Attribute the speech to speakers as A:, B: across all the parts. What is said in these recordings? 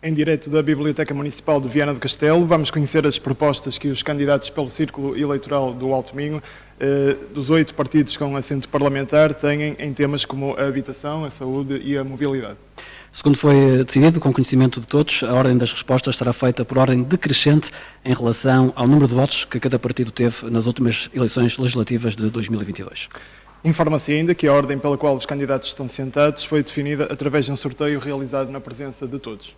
A: Em direto da Biblioteca Municipal de Viana do Castelo, vamos conhecer as propostas que os candidatos pelo Círculo Eleitoral do Alto Minho, dos 8 partidos com assento parlamentar, têm em temas como a habitação, a saúde e a mobilidade.
B: Segundo foi decidido, com conhecimento de todos, a ordem das respostas será feita por ordem decrescente em relação ao número de votos que cada partido teve nas últimas eleições legislativas de 2022.
A: Informa-se ainda que a ordem pela qual os candidatos estão sentados foi definida através de um sorteio realizado na presença de todos.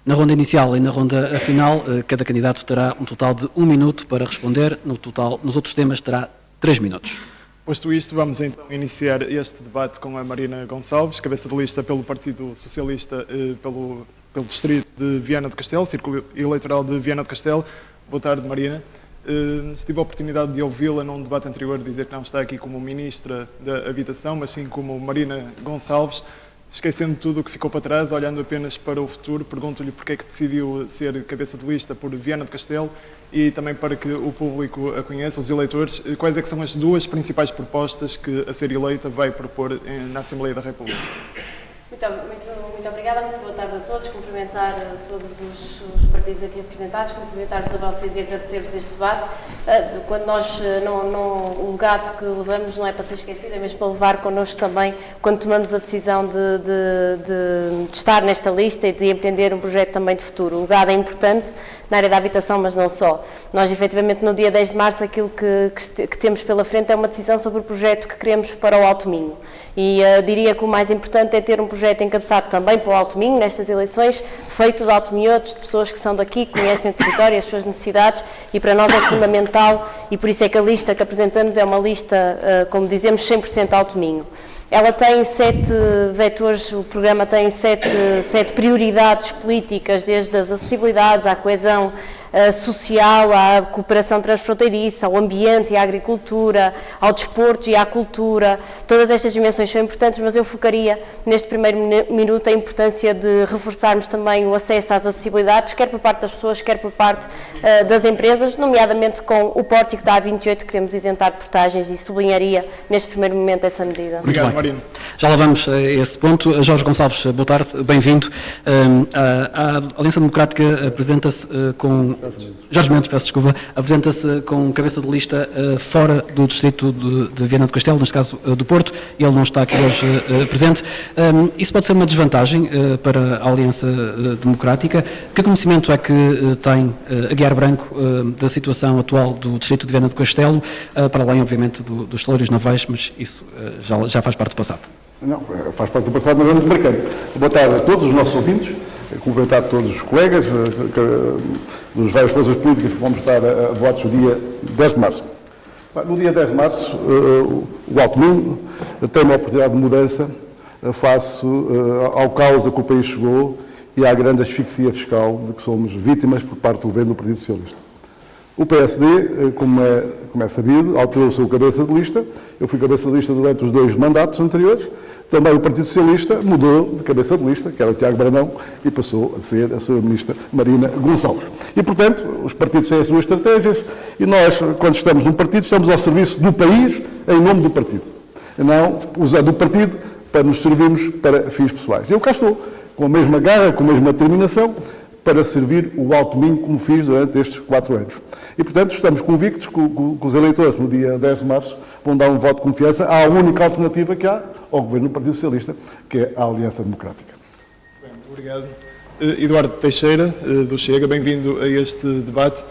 B: Na ronda inicial e na ronda final, cada candidato terá um total de 1 minuto para responder. Nos outros temas terá 3 minutos.
A: Posto isto, vamos então iniciar este debate com a Marina Gonçalves, cabeça de lista pelo Partido Socialista pelo Distrito de Viana do Castelo, Círculo Eleitoral de Viana do Castelo. Boa tarde, Marina. Tive a oportunidade de ouvi-la num debate anterior dizer que não está aqui como Ministra da Habitação, mas sim como Marina Gonçalves. Esquecendo tudo o que ficou para trás, olhando apenas para o futuro, pergunto-lhe porque é que decidiu ser cabeça de lista por Viana do Castelo e também para que o público a conheça, os eleitores, quais é que são as 2 principais propostas que a ser eleita vai propor na Assembleia da República.
C: Muito obrigada, muito boa tarde a todos, cumprimentar todos os partidos aqui representados, cumprimentar-vos a vocês e agradecer-vos este debate. Quando nós, o legado que levamos não é para ser esquecido, é mesmo para levar connosco também quando tomamos a decisão de estar nesta lista e de empreender um projeto também de futuro. O legado é importante na área da habitação, mas não só. Nós, efetivamente, no dia 10 de março, aquilo que temos pela frente é uma decisão sobre o projeto que queremos para o Alto Minho. E diria que o mais importante é ter um projeto encabeçado também para o Alto Minho, nestas eleições, feito de altominhotos, de pessoas que são daqui, que conhecem o território e as suas necessidades, e para nós é fundamental, e por isso é que a lista que apresentamos é uma lista, como dizemos, 100% Alto Minho. Ela tem 7 vetores, o programa tem 7 prioridades políticas, desde as acessibilidades à coesão social, à cooperação transfronteiriça, ao ambiente e à agricultura, ao desporto e à cultura. Todas estas dimensões são importantes, mas eu focaria neste primeiro minuto a importância de reforçarmos também o acesso às acessibilidades, quer por parte das pessoas, quer por parte das empresas, nomeadamente com o pórtico da A28, queremos isentar portagens e sublinharia neste primeiro momento essa medida.
A: Obrigado, Marina.
B: Já lá vamos a esse ponto. Jorge Gonçalves, boa tarde, bem-vindo. A Aliança Democrática apresenta-se com... Jorge Mendes, peço desculpa, apresenta-se com cabeça de lista fora do distrito de Viana do Castelo, neste caso do Porto, e ele não está aqui hoje presente. Isso pode ser uma desvantagem para a Aliança Democrática. Que conhecimento é que tem Aguiar Branco da situação atual do distrito de Viana do Castelo, para além, obviamente, dos salários navais, mas isso já faz parte do passado?
D: Não, faz parte do passado, mas é muito marcante. Boa tarde a todos os nossos ouvintes, cumprimentar todos os colegas dos várias forças políticas que vamos estar a votos no dia 10 de março. No dia 10 de março, o Alto Minho tem uma oportunidade de mudança face ao caos a que o país chegou e à grande asfixia fiscal de que somos vítimas por parte do governo do Partido Socialista. O PSD, como é sabido, alterou o seu cabeça de lista. Eu fui cabeça de lista durante os 2 mandatos anteriores. Também o Partido Socialista mudou de cabeça de lista, que era o Tiago Brandão, e passou a ser a sua ministra Marina Gonçalves. E, portanto, os partidos têm as suas estratégias e nós, quando estamos num partido, estamos ao serviço do país em nome do partido. Não usando o partido para nos servirmos para fins pessoais. Eu cá estou, com a mesma garra, com a mesma determinação, para servir o Alto Minho como fiz durante estes 4 anos. E, portanto, estamos convictos que os eleitores, no dia 10 de março, vão dar um voto de confiança à única alternativa que há ao governo do Partido Socialista, que é a Aliança Democrática.
A: Muito obrigado. Eduardo Teixeira, do Chega, bem-vindo a este debate.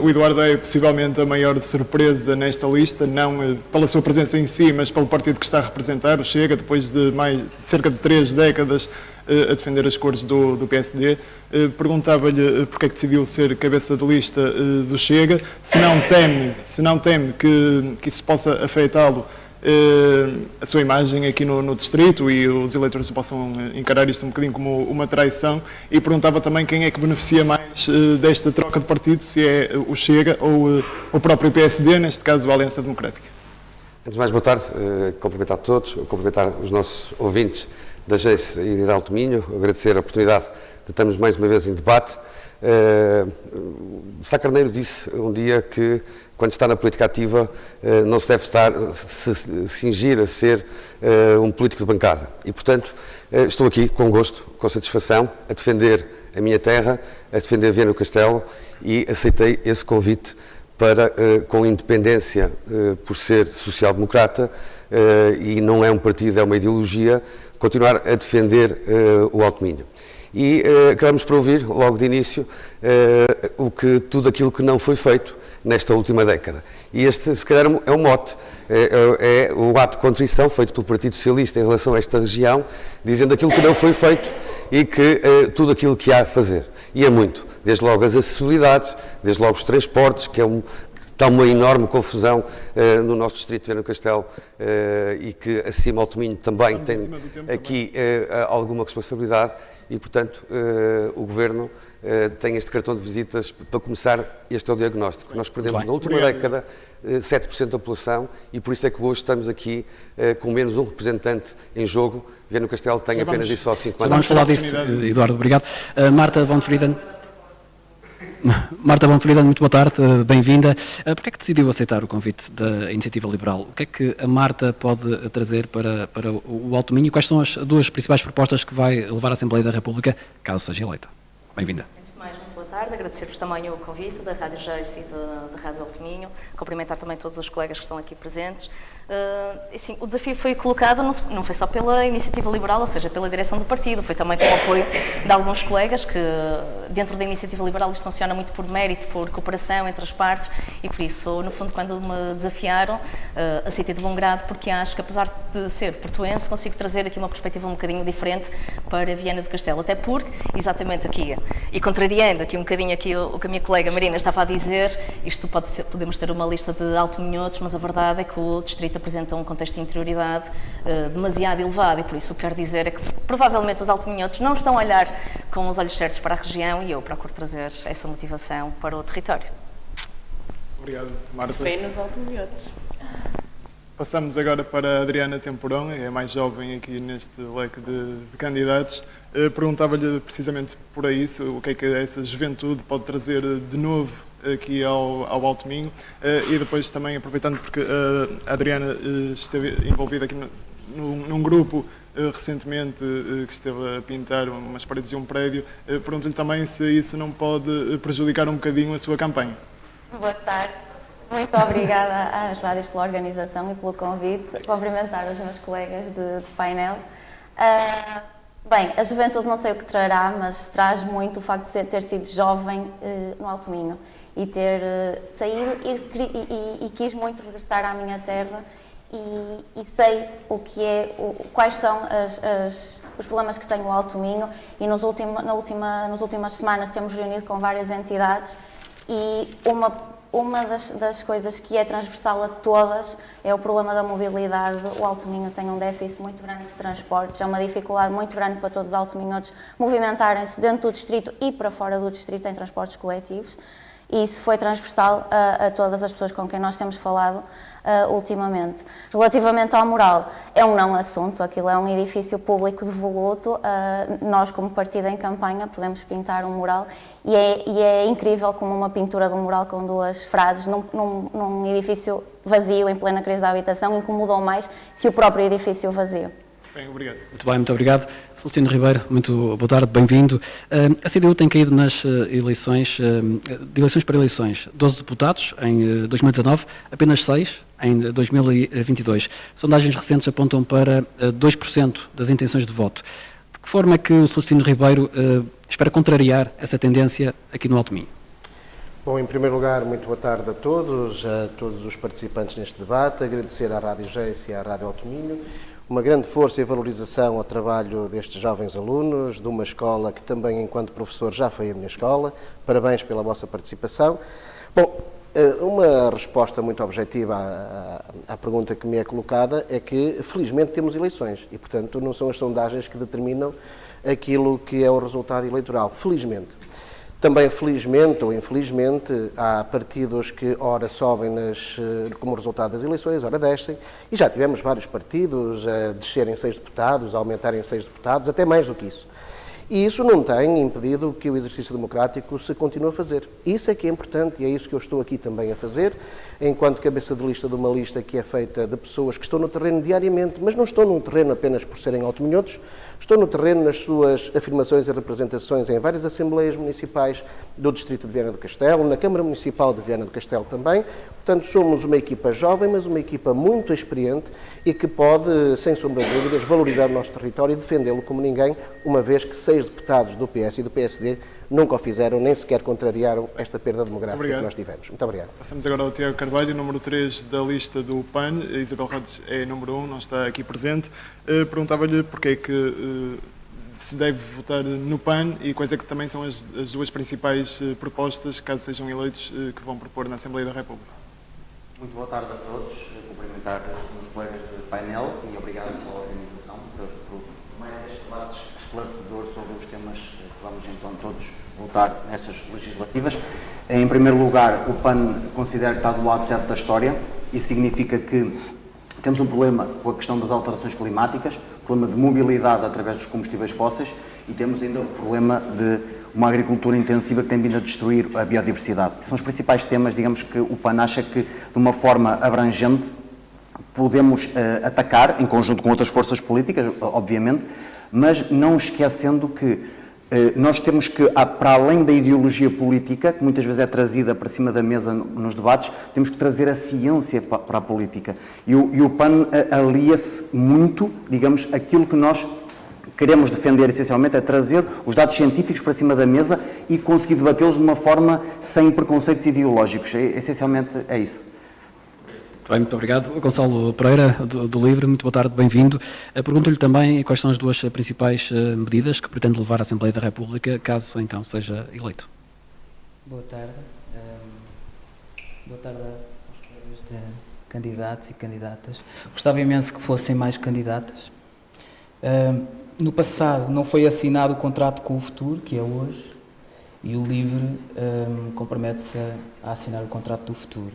A: O Eduardo é possivelmente a maior surpresa nesta lista, não pela sua presença em si, mas pelo partido que está a representar, o Chega, depois de cerca de 3 décadas a defender as cores do PSD. Perguntava-lhe porque é que decidiu ser cabeça de lista do Chega, se não teme que isso possa afetá-lo a sua imagem aqui no distrito e os eleitores possam encarar isto um bocadinho como uma traição, e perguntava também quem é que beneficia mais desta troca de partido, se é o Chega ou o próprio PSD, neste caso a Aliança Democrática.
E: Antes de mais, boa tarde, cumprimentar todos, cumprimentar os nossos ouvintes da GEIS e de Alto Minho, agradecer a oportunidade de estarmos mais uma vez em debate. Sá Carneiro disse um dia que quando está na política ativa, não se deve se cingir a ser um político de bancada. E, portanto, estou aqui com gosto, com satisfação, a defender a minha terra, a defender Viana do Castelo, e aceitei esse convite para, com independência, por ser social-democrata, e não é um partido, é uma ideologia, continuar a defender o Alto Minho. E acabamos por ouvir, logo de início, tudo aquilo que não foi feito nesta última década. E este, se calhar, é um mote, é o ato de contrição feito pelo Partido Socialista em relação a esta região, dizendo aquilo que não foi feito e que tudo aquilo que há a fazer. E é muito, desde logo as acessibilidades, desde logo os transportes, que está uma enorme confusão no nosso distrito de Viana do Castelo, e que acima Alto Minho também tem aqui alguma responsabilidade, e portanto o Governo tem este cartão de visitas para começar. Este é o diagnóstico. Nós perdemos na última década 7% da população, e por isso é que hoje estamos aqui com menos um representante em jogo. Viana do Castelo tem apenas e só 5 anos.
B: Vamos falar disso, Eduardo, obrigado. Marta von Frieden. Marta von Frieden, muito boa tarde, bem-vinda. Porquê é que decidiu aceitar o convite da Iniciativa Liberal? O que é que a Marta pode trazer para o Alto Minho? Quais são as duas principais propostas que vai levar à Assembleia da República, caso seja eleita? Bem-vinda.
F: Antes de mais, muito boa tarde. Agradecer-vos também o convite da Rádio Geice e da Rádio Alto Minho. Cumprimentar também todos os colegas que estão aqui presentes. Assim, o desafio foi colocado, não foi só pela Iniciativa Liberal, ou seja, pela direção do partido, foi também com o apoio de alguns colegas que, dentro da Iniciativa Liberal, isto funciona muito por mérito, por cooperação entre as partes, e por isso, no fundo, quando me desafiaram, aceitei de bom grado, porque acho que, apesar de ser portuense, consigo trazer aqui uma perspectiva um bocadinho diferente para Viana do Castelo, até porque, exatamente aqui, e contrariando aqui um bocadinho aqui o que a minha colega Marina estava a dizer, isto podemos ter uma lista de alto-minhotos, mas a verdade é que o distrito apresenta um contexto de interioridade demasiado elevado, e por isso o que quero dizer é que provavelmente os alto-minhotos não estão a olhar com os olhos certos para a região, e eu procuro trazer essa motivação para o território.
A: Obrigado, Marta.
C: Foi nos alto-minhotos.
A: Passamos agora para a Adriana Temporão, é a mais jovem aqui neste leque de candidatos. Perguntava-lhe precisamente por isso, o que é que essa juventude pode trazer de novo aqui ao Alto Minho, e depois também, aproveitando porque a Adriana esteve envolvida aqui num grupo recentemente que esteve a pintar umas paredes de um prédio, pergunto-lhe também se isso não pode prejudicar um bocadinho a sua campanha.
G: Boa tarde. Muito obrigada às rádios pela organização e pelo convite. Cumprimentar os meus colegas de painel. Bem, a juventude não sei o que trará, mas traz muito o facto de ter sido jovem no Alto Minho e ter saído e quis muito regressar à minha terra, e sei o que é, quais são os problemas que tem o Alto Minho, e nas últimas semanas temos reunido com várias entidades, e uma das coisas que é transversal a todas é o problema da mobilidade. O Alto Minho tem um déficit muito grande de transportes, é uma dificuldade muito grande para todos os alto-minhotos movimentarem-se dentro do distrito e para fora do distrito em transportes coletivos, e isso foi transversal a todas as pessoas com quem nós temos falado ultimamente. Relativamente ao mural, é um não assunto, aquilo é um edifício público devoluto, nós como partido em campanha podemos pintar um mural, e é incrível como uma pintura de um mural com duas frases num edifício vazio em plena crise da habitação incomodou mais que o próprio edifício vazio.
A: Bem, obrigado.
B: Muito bem, muito obrigado. Celestino Ribeiro, muito boa tarde, bem-vindo. A CDU tem caído nas eleições, de eleições para eleições, 12 deputados em 2019, apenas 6 em 2022. Sondagens recentes apontam para 2% das intenções de voto. De que forma é que o Celestino Ribeiro espera contrariar essa tendência aqui no Alto Minho?
H: Bom, em primeiro lugar, muito boa tarde a todos os participantes neste debate, agradecer à Rádio Geice e à Rádio Alto Minho uma grande força e valorização ao trabalho destes jovens alunos, de uma escola que também, enquanto professor, já foi a minha escola. Parabéns pela vossa participação. Bom, uma resposta muito objetiva à pergunta que me é colocada é que, felizmente, temos eleições e, portanto, não são as sondagens que determinam aquilo que é o resultado eleitoral. Felizmente. Também, felizmente ou infelizmente, há partidos que ora sobem como resultado das eleições, ora descem, e já tivemos vários partidos a descerem 6 deputados, a aumentarem 6 deputados, até mais do que isso. E isso não tem impedido que o exercício democrático se continue a fazer. Isso é que é importante e é isso que eu estou aqui também a fazer, enquanto cabeça de lista de uma lista que é feita de pessoas que estão no terreno diariamente, mas não estão no terreno apenas por serem autominhotos, estão no terreno nas suas afirmações e representações em várias assembleias municipais do Distrito de Viana do Castelo, na Câmara Municipal de Viana do Castelo também. Portanto, somos uma equipa jovem, mas uma equipa muito experiente e que pode, sem sombra de dúvidas, valorizar o nosso território e defendê-lo como ninguém, uma vez que 6 deputados do PS e do PSD nunca o fizeram, nem sequer contrariaram esta perda demográfica que nós tivemos. Muito obrigado.
A: Passamos agora ao Tiago Carvalho, número 3 da lista do PAN. A Isabel Rodes é número 1, não está aqui presente. Perguntava-lhe porque é que se deve votar no PAN e quais é que também são as duas principais propostas, caso sejam eleitos, que vão propor na Assembleia da República.
I: Muito boa tarde a todos. Cumprimentar os meus colegas de painel e obrigado pela organização por mais este debate esclarecedor sobre os temas que vamos então todos votar nestas legislativas. Em primeiro lugar, o PAN considera que está do lado certo da história. Isso significa que temos um problema com a questão das alterações climáticas, problema de mobilidade através dos combustíveis fósseis e temos ainda o problema de uma agricultura intensiva que tem vindo a destruir a biodiversidade. São os principais temas, digamos, que o PAN acha que, de uma forma abrangente, podemos atacar, em conjunto com outras forças políticas, obviamente, mas não esquecendo que nós temos que, para além da ideologia política, que muitas vezes é trazida para cima da mesa nos debates, temos que trazer a ciência para a política. E o PAN alia-se muito, digamos, aquilo que nós queremos defender essencialmente é trazer os dados científicos para cima da mesa e conseguir debatê-los de uma forma sem preconceitos ideológicos. Essencialmente é isso.
B: Bem, muito obrigado. Gonçalo Pereira, do LIVRE, muito boa tarde, bem-vindo. Pergunto-lhe também quais são as duas principais medidas que pretende levar à Assembleia da República, caso então seja eleito.
J: Boa tarde. Boa tarde aos colegas de candidatos e candidatas. Gostava imenso que fossem mais candidatas. No passado não foi assinado o contrato com o futuro, que é hoje, e o LIVRE compromete-se a assinar o contrato do futuro.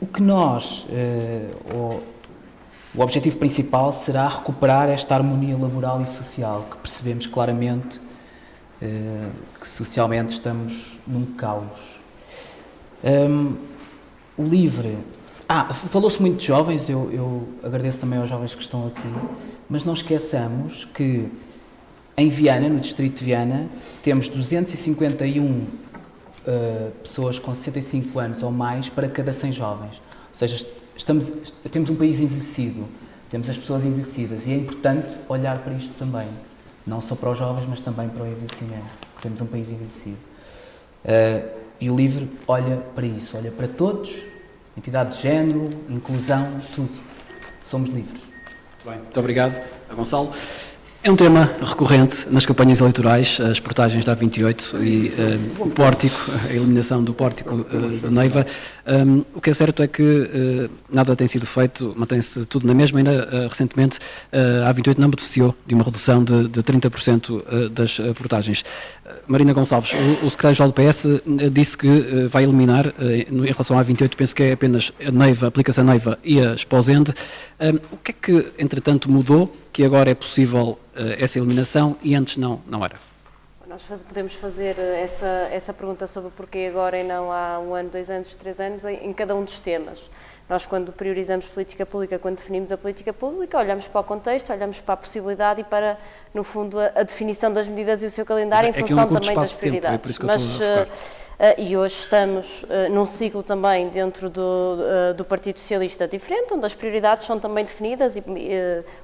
J: O que nós, o objetivo principal será recuperar esta harmonia laboral e social, que percebemos claramente que socialmente estamos num caos. O LIVRE... falou-se muito de jovens, eu agradeço também aos jovens que estão aqui, mas não esqueçamos que em Viana, no distrito de Viana, temos 251 pessoas com 65 anos ou mais para cada 100 jovens. Ou seja, temos um país envelhecido, temos as pessoas envelhecidas e é importante olhar para isto também, não só para os jovens, mas também para o envelhecimento. Temos um país envelhecido. E o LIVRE olha para isso, olha para todos, entidade de género, inclusão, tudo. Somos livres.
B: Muito bem, muito obrigado, Gonçalo. É um tema recorrente nas campanhas eleitorais, as portagens da A28 e o pórtico, a eliminação do pórtico de Neiva. O que é certo é que nada tem sido feito, mantém-se tudo na mesma. Ainda recentemente a A28 não beneficiou de uma redução de 30% das portagens. Marina Gonçalves, o secretário-geral do PS disse que vai eliminar, em relação à A28, penso que é apenas a Neiva, aplica-se a Neiva e a Esposende. O que é que, entretanto, mudou, que agora é possível essa eliminação e antes não era?
C: Nós podemos fazer essa pergunta sobre porquê agora e não há 1 ano, 2 anos, 3 anos, em cada um dos temas. Nós, quando priorizamos política pública, quando definimos a política pública, olhamos para o contexto, olhamos para a possibilidade e para, no fundo, a definição das medidas e o seu calendário em função também das prioridades.
B: É por isso que eu estou a focar.
C: E hoje estamos num ciclo também dentro do Partido Socialista diferente, onde as prioridades são também definidas e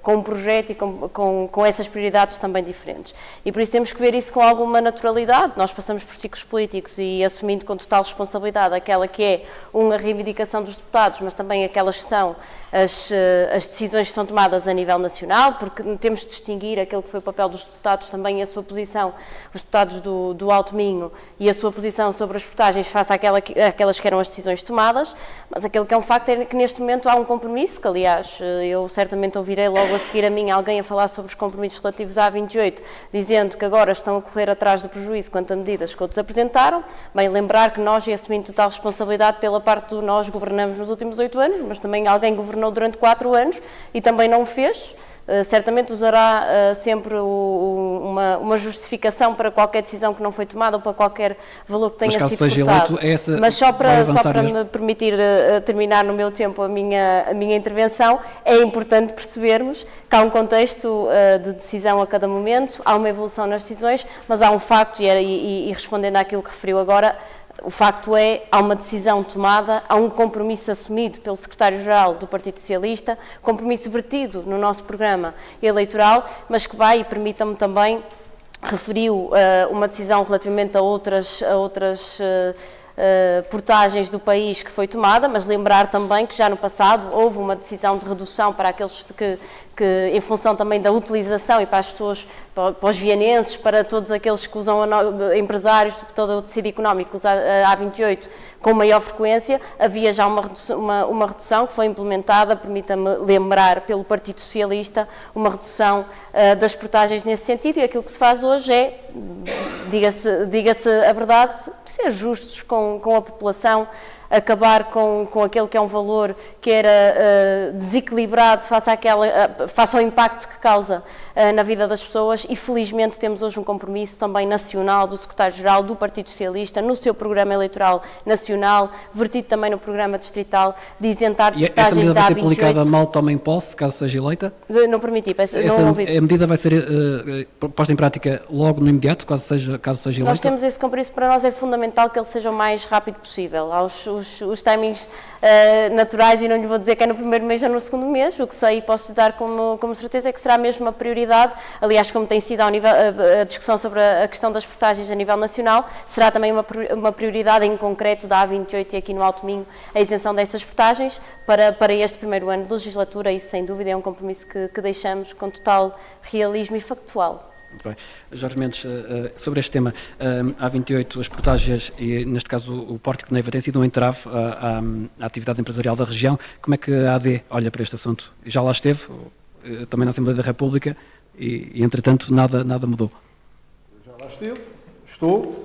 C: com um projeto e com essas prioridades também diferentes. E por isso temos que ver isso com alguma naturalidade. Nós passamos por ciclos políticos e assumindo com total responsabilidade aquela que é a reivindicação dos deputados, mas também aquelas que são as decisões que são tomadas a nível nacional, porque temos de distinguir aquele que foi o papel dos deputados também e a sua posição, os deputados do Alto Minho e a sua posição sobre as portagens face àquelas que eram as decisões tomadas, mas aquilo que é um facto é que neste momento há um compromisso, que aliás eu certamente ouvirei logo a seguir a mim alguém a falar sobre os compromissos relativos à A28, dizendo que agora estão a correr atrás do prejuízo quanto a medidas que outros apresentaram. Bem, lembrar que nós, e assumindo total responsabilidade pela parte do nós governamos nos últimos 8 anos, mas também alguém governou durante 4 anos e também não o fez. certamente usará sempre uma justificação para qualquer decisão que não foi tomada ou para qualquer valor que tenha sido cortado. Mas só para me permitir terminar no meu tempo a minha intervenção, é importante percebermos que há um contexto de decisão a cada momento, há uma evolução nas decisões, mas há um facto, e respondendo àquilo que referiu agora, o facto é, há uma decisão tomada, há um compromisso assumido pelo Secretário-Geral do Partido Socialista, compromisso vertido no nosso programa eleitoral, mas que vai, e permita-me também, referiu uma decisão relativamente a outras portagens do país que foi tomada, mas lembrar também que já no passado houve uma decisão de redução para aqueles que em função também da utilização e para as pessoas, para os vianenses, para todos aqueles que usam empresários, todo o tecido económico, usa a A28 com maior frequência, havia já uma redução que foi implementada, permita-me lembrar, pelo Partido Socialista, uma redução das portagens nesse sentido, e aquilo que se faz hoje é, diga-se a verdade, ser justos com a população, acabar com aquele que é um valor que era desequilibrado face ao impacto que causa na vida das pessoas, e felizmente temos hoje um compromisso também nacional do Secretário-Geral do Partido Socialista no seu programa eleitoral nacional, vertido também no programa distrital, de isentar portagens da A28.
B: E essa medida vai ser publicada mal toma em posse, caso seja eleita?
C: Não permiti, não ouvi.
B: A medida vai ser posta em prática logo no imediato, caso seja eleita?
C: Nós temos esse compromisso, para nós é fundamental que ele seja o mais rápido possível. Os timings naturais, e não lhe vou dizer que é no primeiro mês ou no segundo mês, o que sei e posso dar como certeza é que será mesmo uma prioridade. Aliás, como tem sido a discussão sobre a questão das portagens a nível nacional, será também uma prioridade em concreto da A28 e aqui no Alto Minho a isenção dessas portagens para este primeiro ano de legislatura. Isso, sem dúvida, é um compromisso que deixamos com total realismo e factual.
B: Muito bem. Jorge Mendes, sobre este tema, a A28, as portagens e, neste caso, o Porto de Neiva tem sido um entrave à atividade empresarial da região. Como é que a AD olha para este assunto? Já lá esteve, também na Assembleia da República, e entretanto, nada mudou.
D: Já lá esteve, estou,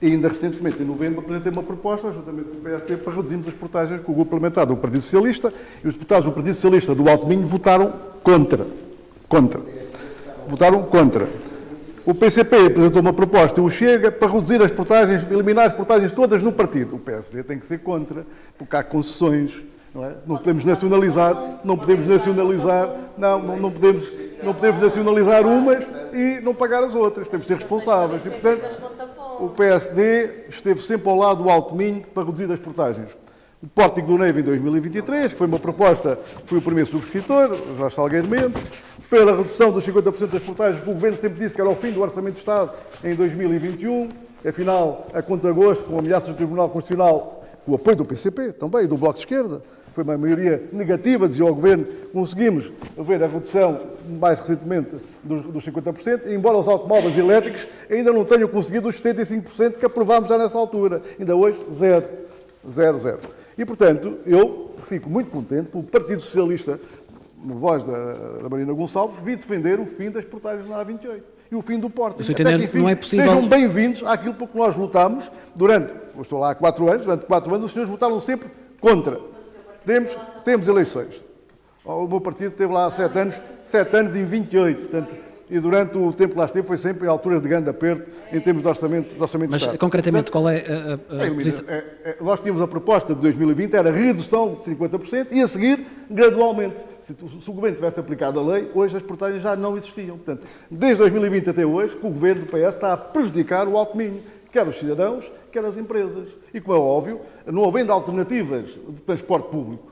D: e ainda recentemente, em novembro, apresentei uma proposta, juntamente com o PSD, para reduzirmos as portagens com o grupo parlamentar do Partido Socialista, e os deputados do Partido Socialista do Alto Minho votaram contra. Votaram contra. O PCP apresentou uma proposta e o Chega para reduzir as portagens, eliminar as portagens todas no partido. O PSD tem que ser contra, porque há concessões, não é? Não podemos nacionalizar, não podemos nacionalizar umas e não pagar as outras. Temos que ser responsáveis. E, portanto, o PSD esteve sempre ao lado do Alto Minho para reduzir as portagens. O Pórtico do Neiva em 2023, que foi uma proposta, fui o primeiro subscritor, Jorge Salgueiro Mendes, pela redução dos 50% das portagens, que o Governo sempre disse que era o fim do Orçamento de Estado em 2021, afinal, a contragosto, com ameaças do Tribunal Constitucional, com o apoio do PCP também, e do Bloco de Esquerda, foi uma maioria negativa, dizia o Governo, conseguimos ver a redução, mais recentemente, dos 50%, embora os automóveis elétricos ainda não tenham conseguido os 75% que aprovámos já nessa altura. Ainda hoje, zero. E, portanto, eu fico muito contente pelo Partido Socialista, na voz da Marina Gonçalves, vir defender o fim das portagens na A28 e o fim do Pórtico.
B: Até que, enfim, não é possível...
D: Sejam bem-vindos àquilo por que nós lutámos durante, eu estou lá há 4 anos, durante 4 anos os senhores votaram sempre contra. Temos eleições. O meu partido esteve lá há 7 anos em 28, portanto, e durante o tempo que lá esteve foi sempre em alturas de grande aperto em termos de orçamento de Estado.
B: Mas, concretamente, qual é a posição?
D: Nós tínhamos a proposta de 2020, era redução de 50% e a seguir, gradualmente. Se o Governo tivesse aplicado a lei, hoje as portagens já não existiam. Portanto, desde 2020 até hoje, que o Governo do PS está a prejudicar o Alto Minho, quer os cidadãos, quer as empresas. E, como é óbvio, não havendo alternativas de transporte público,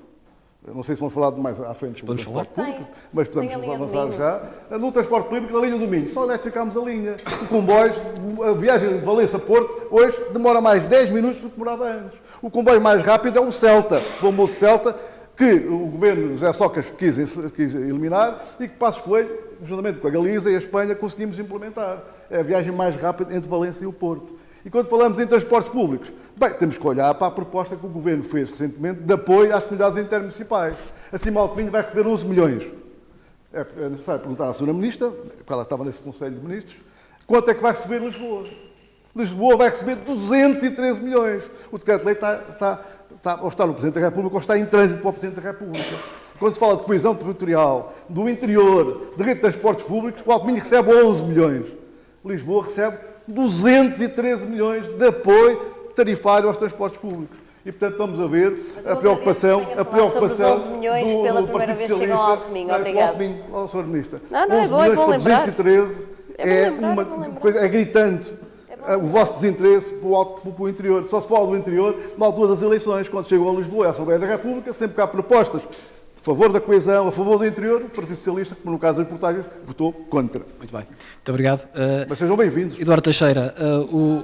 D: não sei se vamos falar mais à frente do transporte público, mas podemos avançar já. No transporte público, na linha do Minho, só eletrificámos a linha. O comboio, a viagem de Valença a Porto, hoje demora mais 10 minutos do que demorava antes. O comboio mais rápido é o Celta, o famoso Celta, que o governo José Sócrates quis eliminar e que Passos Coelho, juntamente com a Galiza e a Espanha, conseguimos implementar. É a viagem mais rápida entre Valença e o Porto. E quando falamos em transportes públicos, bem, temos que olhar para a proposta que o Governo fez recentemente de apoio às comunidades intermunicipais. Assim, o Alto Minho vai receber 11 milhões. É necessário perguntar à Sra. Ministra, porque ela estava nesse Conselho de Ministros, quanto é que vai receber Lisboa? Lisboa vai receber 213 milhões. O decreto-lei está no Presidente da República ou está em trânsito para o Presidente da República. quando se fala de coesão territorial, do interior, de rede de transportes públicos, o Alto Minho recebe 11 milhões. Lisboa recebe 213 milhões de apoio tarifário aos transportes públicos. E, portanto, estamos a ver a preocupação
C: sobre os 11 milhões que pela primeira vez chegam ao Alto Minho. Obrigado.
D: Ao Sr. Ministro.
C: Não,
D: 11 milhões por 213 é uma coisa, é gritante. O vosso desinteresse para o interior. Só se fala do interior na altura das eleições, quando chegam a Lisboa e à Assembleia da República, sempre que há propostas de favor da coesão, a favor do interior, o Partido Socialista, como no caso das portagens, votou contra.
B: Muito bem. Muito obrigado.
D: Mas sejam bem-vindos.
B: Eduardo Teixeira, o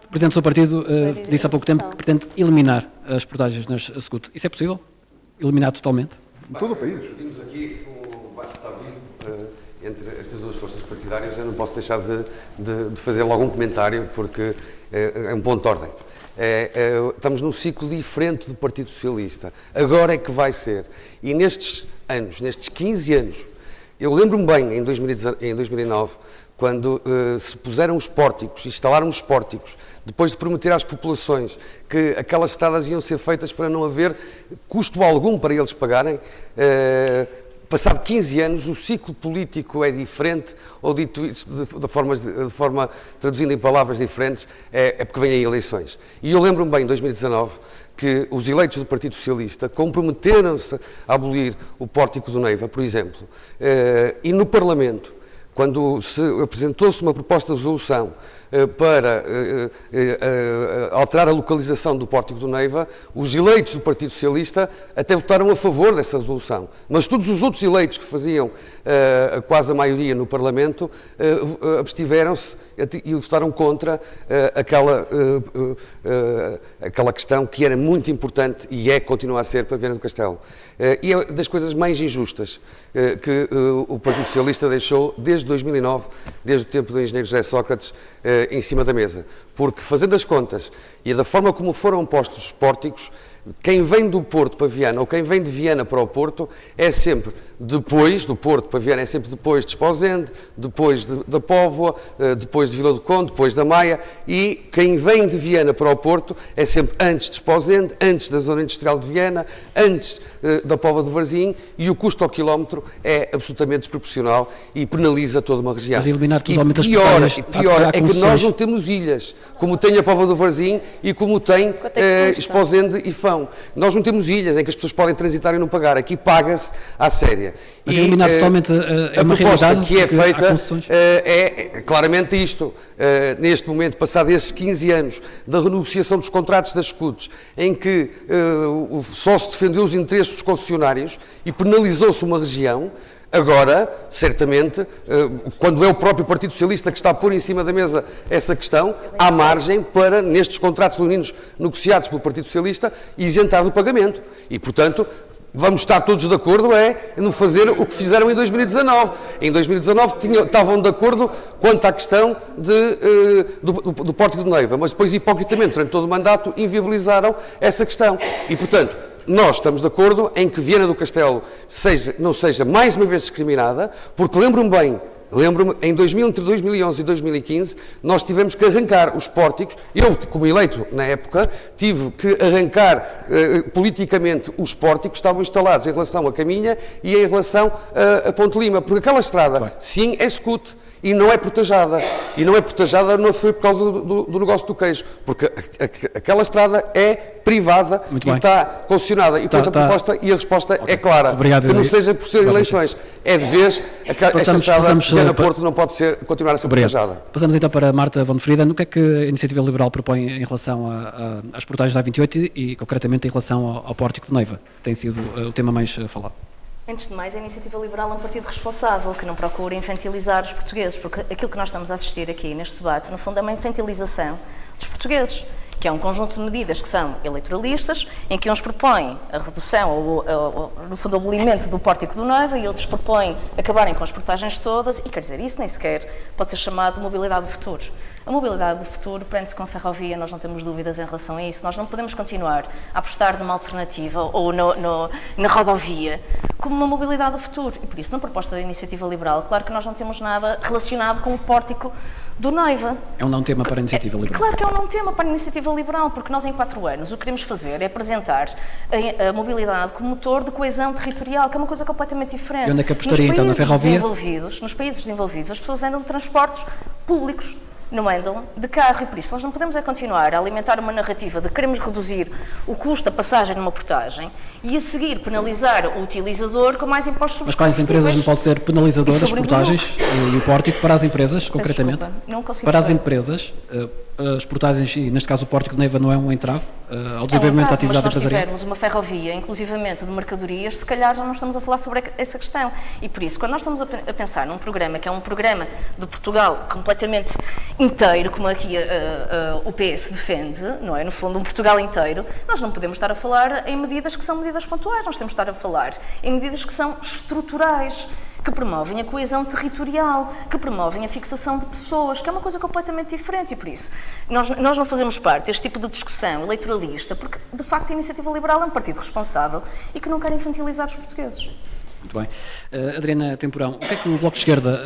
B: Presidente do seu partido disse há pouco tempo que pretende eliminar as portagens nas SCUT. Isso é possível? Eliminar totalmente?
D: Em todo o país.
E: Vimos aqui o debate que está vivo entre estas duas forças partidárias. Eu não posso deixar de fazer logo um comentário, porque é um ponto de ordem. Estamos num ciclo diferente do Partido Socialista. Agora é que vai ser. E nestes anos, nestes 15 anos, eu lembro-me bem, em 2009, quando se puseram os pórticos, instalaram os pórticos, depois de prometer às populações que aquelas estradas iam ser feitas para não haver custo algum para eles pagarem, passado 15 anos, o ciclo político é diferente, ou dito isso de forma traduzindo em palavras diferentes, é porque vêm aí eleições. E eu lembro-me bem, em 2019, que os eleitos do Partido Socialista comprometeram-se a abolir o Pórtico do Neiva, por exemplo, e no Parlamento, quando se apresentou-se uma proposta de resolução para alterar a localização do Pórtico do Neiva, os eleitos do Partido Socialista até votaram a favor dessa resolução. Mas todos os outros eleitos que faziam quase a maioria no Parlamento abstiveram-se e votaram contra aquela questão que era muito importante e continua a ser para Viana do Castelo. E é das coisas mais injustas que o Partido Socialista deixou desde 2009, desde o tempo do engenheiro José Sócrates, em cima da mesa. Porque, fazendo as contas e da forma como foram postos os pórticos, quem vem do Porto para Viana ou quem vem de Viana para o Porto é sempre depois, do Porto para Viana é sempre depois de Esposende, depois da Póvoa, depois de Vila do Conde, depois da Maia, e quem vem de Viana para o Porto é sempre antes de Esposende, antes da Zona Industrial de Viana, antes da Póvoa do Varzim, e o custo ao quilómetro é absolutamente desproporcional e penaliza toda uma região.
B: Mas eliminar totalmente as
E: portagens. Pior é que nós não temos ilhas, como tem a Póvoa do Varzim e como tem Esposende e Fão. Nós não temos ilhas em que as pessoas podem transitar e não pagar. Aqui paga-se à séria.
B: Mas eliminar totalmente é uma realidade.
E: A proposta que é feita é claramente isto. Neste momento, passado esses 15 anos da renegociação dos contratos das SCUTs, em que só se defendeu os interesses dos concessionários e penalizou-se uma região, agora, certamente, quando é o próprio Partido Socialista que está a pôr em cima da mesa essa questão, há margem para, nestes contratos leoninos negociados pelo Partido Socialista, isentar do pagamento. E, portanto, vamos estar todos de acordo em não fazer o que fizeram em 2019. Em 2019 estavam de acordo quanto à questão do Pórtico de Neiva, mas depois, hipocritamente, durante todo o mandato, inviabilizaram essa questão. E, portanto, nós estamos de acordo em que Viana do Castelo não seja mais uma vez discriminada, porque lembro-me entre 2011 e 2015, nós tivemos que arrancar os pórticos. Eu, como eleito na época, tive que arrancar politicamente os pórticos que estavam instalados em relação à Caminha e em relação a Ponte Lima, porque aquela estrada, sim, é SCUT. E não é protegada. E não é protegada não foi por causa do negócio do queijo, porque aquela estrada é privada e está concessionada. E, portanto, a proposta e a resposta é clara.
B: Obrigado,
E: que não seja por ser eleições. É de vez esta estrada de Viana-Porto não pode continuar a ser protejada.
B: Passamos então para Marta von Frieden. O que é que a Iniciativa Liberal propõe em relação às portagens da A28 e, concretamente, em relação ao Pórtico de Neiva? Tem sido o tema mais falado.
F: Antes de mais, a Iniciativa Liberal é um partido responsável, que não procura infantilizar os portugueses, porque aquilo que nós estamos a assistir aqui neste debate, no fundo, é uma infantilização dos portugueses, que é um conjunto de medidas que são eleitoralistas, em que uns propõem a redução, ou no fundo, o abolimento do Pórtico do Neiva, e outros propõem acabarem com as portagens todas, e quer dizer, isso nem sequer pode ser chamado de mobilidade do futuro. A mobilidade do futuro prende-se com a ferrovia, nós não temos dúvidas em relação a isso. Nós não podemos continuar a apostar numa alternativa ou na rodovia como uma mobilidade do futuro. E por isso, na proposta da Iniciativa Liberal, claro que nós não temos nada relacionado com o Pórtico do Neiva.
B: É um não tema para a iniciativa liberal.
F: Claro que é um não tema para a iniciativa liberal, porque nós em 4 anos o que queremos fazer é apresentar a mobilidade como motor de coesão territorial, que é uma coisa completamente diferente.
B: E onde é que apostaria então? Na ferrovia?
F: Nos países desenvolvidos as pessoas andam de transportes públicos, não andam de carro, e por isso nós não podemos continuar a alimentar uma narrativa de que queremos reduzir o custo da passagem numa portagem e a seguir penalizar o utilizador com mais impostos sobre
B: Mas para as empresas não pode ser penalizador as portagens e o pórtico para as empresas, concretamente?
F: Desculpa, não consigo
B: para as
F: falar.
B: empresas, as portagens, e neste caso o pórtico de Neiva não é um entrave ao desenvolvimento da atividade
F: empresária? Se nós
B: empresarial?
F: tivermos uma ferrovia, inclusivamente de mercadorias, se calhar já não estamos a falar sobre essa questão. E por isso, quando nós estamos a pensar num programa que é um programa de Portugal completamente inteiro, como aqui o PS defende, não é? No fundo, um Portugal inteiro, nós não podemos estar a falar em medidas que são medidas pontuais, nós temos de estar a falar em medidas que são estruturais, que promovem a coesão territorial, que promovem a fixação de pessoas, que é uma coisa completamente diferente. E por isso, nós não fazemos parte deste tipo de discussão eleitoralista, porque, de facto, a Iniciativa Liberal é um partido responsável e que não quer infantilizar os portugueses.
B: Muito bem. Adriana Temporão, o que é que o Bloco de Esquerda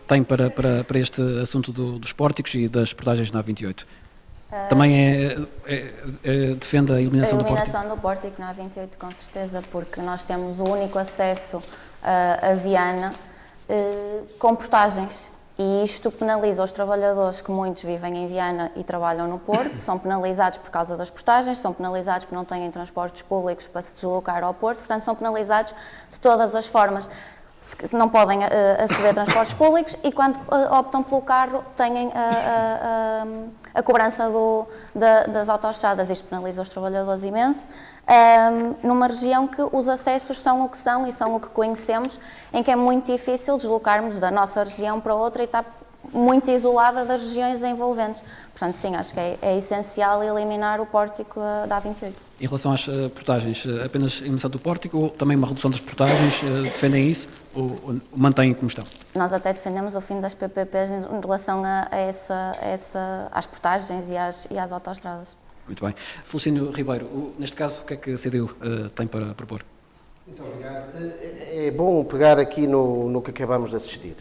B: tem para este assunto dos pórticos e das portagens na A28? Também defende a eliminação do pórtico?
G: A eliminação do pórtico na A28, com certeza, porque nós temos o único acesso a Viana com portagens, e isto penaliza os trabalhadores, que muitos vivem em Viana e trabalham no Porto, são penalizados por causa das portagens, são penalizados porque não têm transportes públicos para se deslocar ao Porto, portanto são penalizados de todas as formas. Não podem aceder a transportes públicos e, quando optam pelo carro, têm a cobrança das autoestradas. Isto penaliza os trabalhadores imenso, numa região que os acessos são o que são e são o que conhecemos, em que é muito difícil deslocarmos da nossa região para outra e está muito isolada das regiões envolventes. Portanto, sim, acho que é essencial eliminar o pórtico da A28.
B: Em relação às portagens, apenas a eliminação do pórtico ou também uma redução das portagens, defendem isso ou mantêm como estão?
G: Nós até defendemos o fim das PPPs em relação às portagens e às autoestradas.
B: Muito bem. Celestino Ribeiro, neste caso, o que é que a CDU tem para propor?
H: Muito obrigado. É bom pegar aqui no que acabamos de assistir.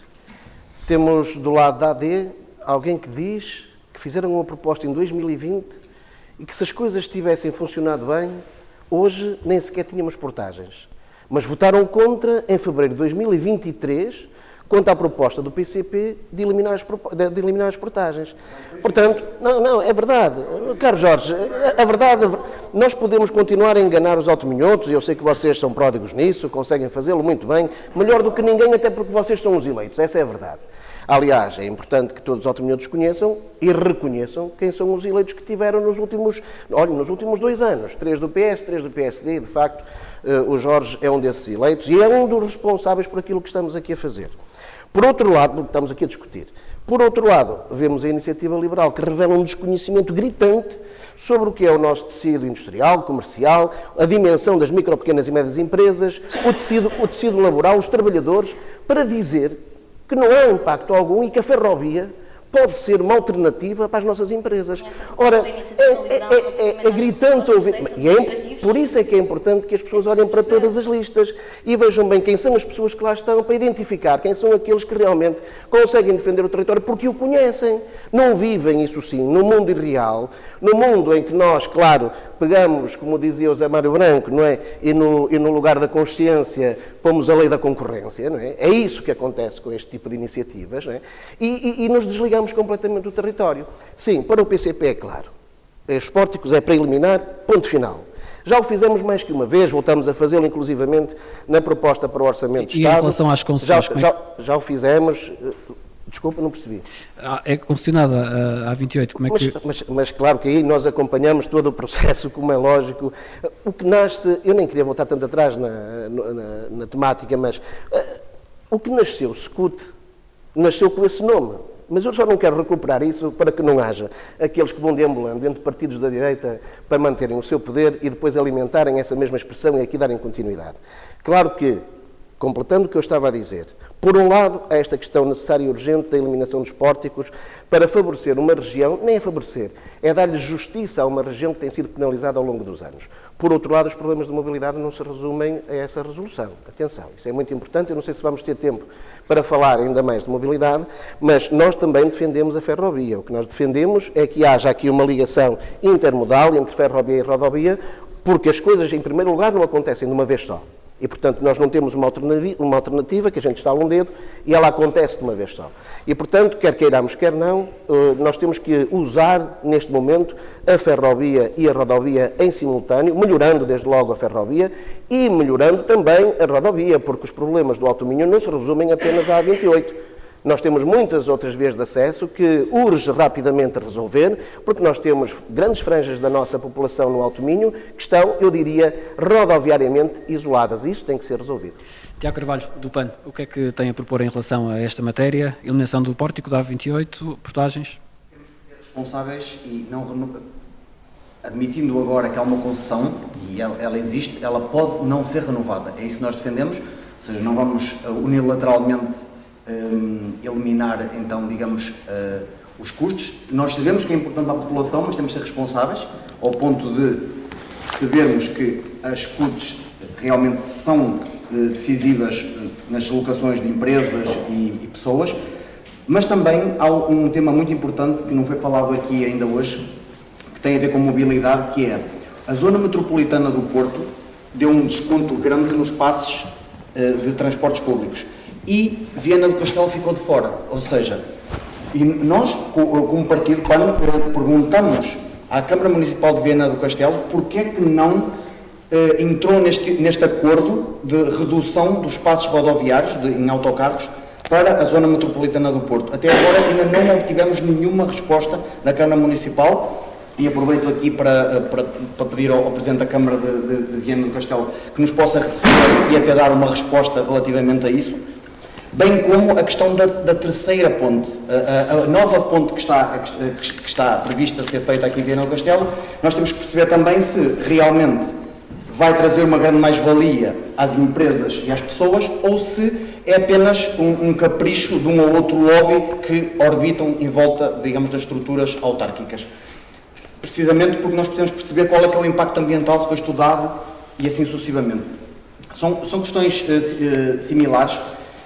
H: Temos do lado da AD alguém que diz que fizeram uma proposta em 2020 e que, se as coisas tivessem funcionado bem, hoje nem sequer tínhamos portagens. Mas votaram contra em fevereiro de 2023, contra a proposta do PCP de eliminar as portagens. Portanto, não, é verdade. Carlos Jorge, a verdade, nós podemos continuar a enganar os autominhotos, e eu sei que vocês são pródigos nisso, conseguem fazê-lo muito bem, melhor do que ninguém, até porque vocês são os eleitos, essa é a verdade. Aliás, é importante que todos os autominhotos conheçam e reconheçam quem são os eleitos que tiveram nos últimos 2 anos, 3 do PS, 3 do PSD, e de facto o Jorge é um desses eleitos e é um dos responsáveis por aquilo que estamos aqui a fazer. Por outro lado, porque estamos aqui a discutir, por outro lado, vemos a Iniciativa Liberal que revela um desconhecimento gritante sobre o que é o nosso tecido industrial, comercial, a dimensão das micro, pequenas e médias empresas, o tecido laboral, os trabalhadores, para dizer que não há impacto algum e que a ferrovia pode ser uma alternativa para as nossas empresas. Ora, é gritante ouvir, e por isso é que é importante que as pessoas olhem para todas as listas e vejam bem quem são as pessoas que lá estão, para identificar quem são aqueles que realmente conseguem defender o território porque o conhecem. Não vivem, isso sim, no mundo irreal, no mundo em que nós, claro, pegamos, como dizia o Zé Mário Branco, não é? E no lugar da consciência pomos a lei da concorrência, não é? É isso que acontece com este tipo de iniciativas, não é? E nos desligamos completamente do território. Sim, para o PCP é claro. Os pórticos é para eliminar, ponto final. Já o fizemos mais que uma vez, voltamos a fazê-lo inclusivamente na proposta para o Orçamento de Estado.
B: E em relação às concessões?
H: Já o fizemos. Desculpa, não percebi.
B: É concessionada a A28, como é que...
H: Mas claro que aí nós acompanhamos todo o processo, como é lógico. O que nasce, eu nem queria voltar tanto atrás na temática, mas o que nasceu, SCUT, nasceu com esse nome. Mas eu só não quero recuperar isso para que não haja aqueles que vão deambulando entre partidos da direita para manterem o seu poder e depois alimentarem essa mesma expressão e aqui darem continuidade. Claro que, completando o que eu estava a dizer, Por um lado, há esta questão necessária e urgente da eliminação dos pórticos para favorecer uma região, nem é favorecer, é dar-lhe justiça a uma região que tem sido penalizada ao longo dos anos. Por outro lado, os problemas de mobilidade não se resumem a essa resolução. Atenção, isso é muito importante, eu não sei se vamos ter tempo para falar ainda mais de mobilidade, mas nós também defendemos a ferrovia. O que nós defendemos é que haja aqui uma ligação intermodal entre ferrovia e rodovia, porque as coisas, em primeiro lugar, não acontecem de uma vez só. E, portanto, nós não temos uma alternativa que a gente estala um dedo e ela acontece de uma vez só. E, portanto, quer queiramos, quer não, nós temos que usar, neste momento, a ferrovia e a rodovia em simultâneo, melhorando, desde logo, a ferrovia e melhorando também a rodovia, porque os problemas do Alto Minho não se resumem apenas à A28. Nós temos muitas outras vias de acesso que urge rapidamente resolver, porque nós temos grandes franjas da nossa população no Alto Minho que estão, eu diria, rodoviariamente isoladas. Isso tem que ser resolvido.
B: Tiago Carvalho, do PAN, o que é que tem a propor em relação a esta matéria? Eliminação do pórtico da A28, portagens?
I: Temos que ser responsáveis e não admitindo agora que há uma concessão, e ela existe, ela pode não ser renovada. É isso que nós defendemos, ou seja, não vamos unilateralmente eliminar, então, digamos, os custos. Nós sabemos que é importante para a população, mas temos de ser responsáveis, ao ponto de sabermos que as custos realmente são decisivas nas locações de empresas e pessoas, mas também há um tema muito importante que não foi falado aqui ainda hoje, que tem a ver com mobilidade, que é a zona metropolitana do Porto deu um desconto grande nos passes de transportes públicos. E Viana do Castelo ficou de fora, ou seja, e nós, como partido PAN, perguntamos à Câmara Municipal de Viana do Castelo porque é que não entrou neste acordo de redução dos passos rodoviários em autocarros para a zona metropolitana do Porto. Até agora ainda não obtivemos nenhuma resposta da Câmara Municipal e aproveito aqui para pedir ao Presidente da Câmara de Viana do Castelo que nos possa receber e até dar uma resposta relativamente a isso. Bem como a questão da terceira ponte, a nova ponte que está prevista a ser feita aqui em Viana do Castelo, nós temos que perceber também se realmente vai trazer uma grande mais-valia às empresas e às pessoas ou se é apenas um capricho de um ou outro lobby que orbitam em volta, digamos, das estruturas autárquicas. Precisamente porque nós precisamos perceber qual é que é o impacto ambiental, se foi estudado e assim sucessivamente. São questões similares.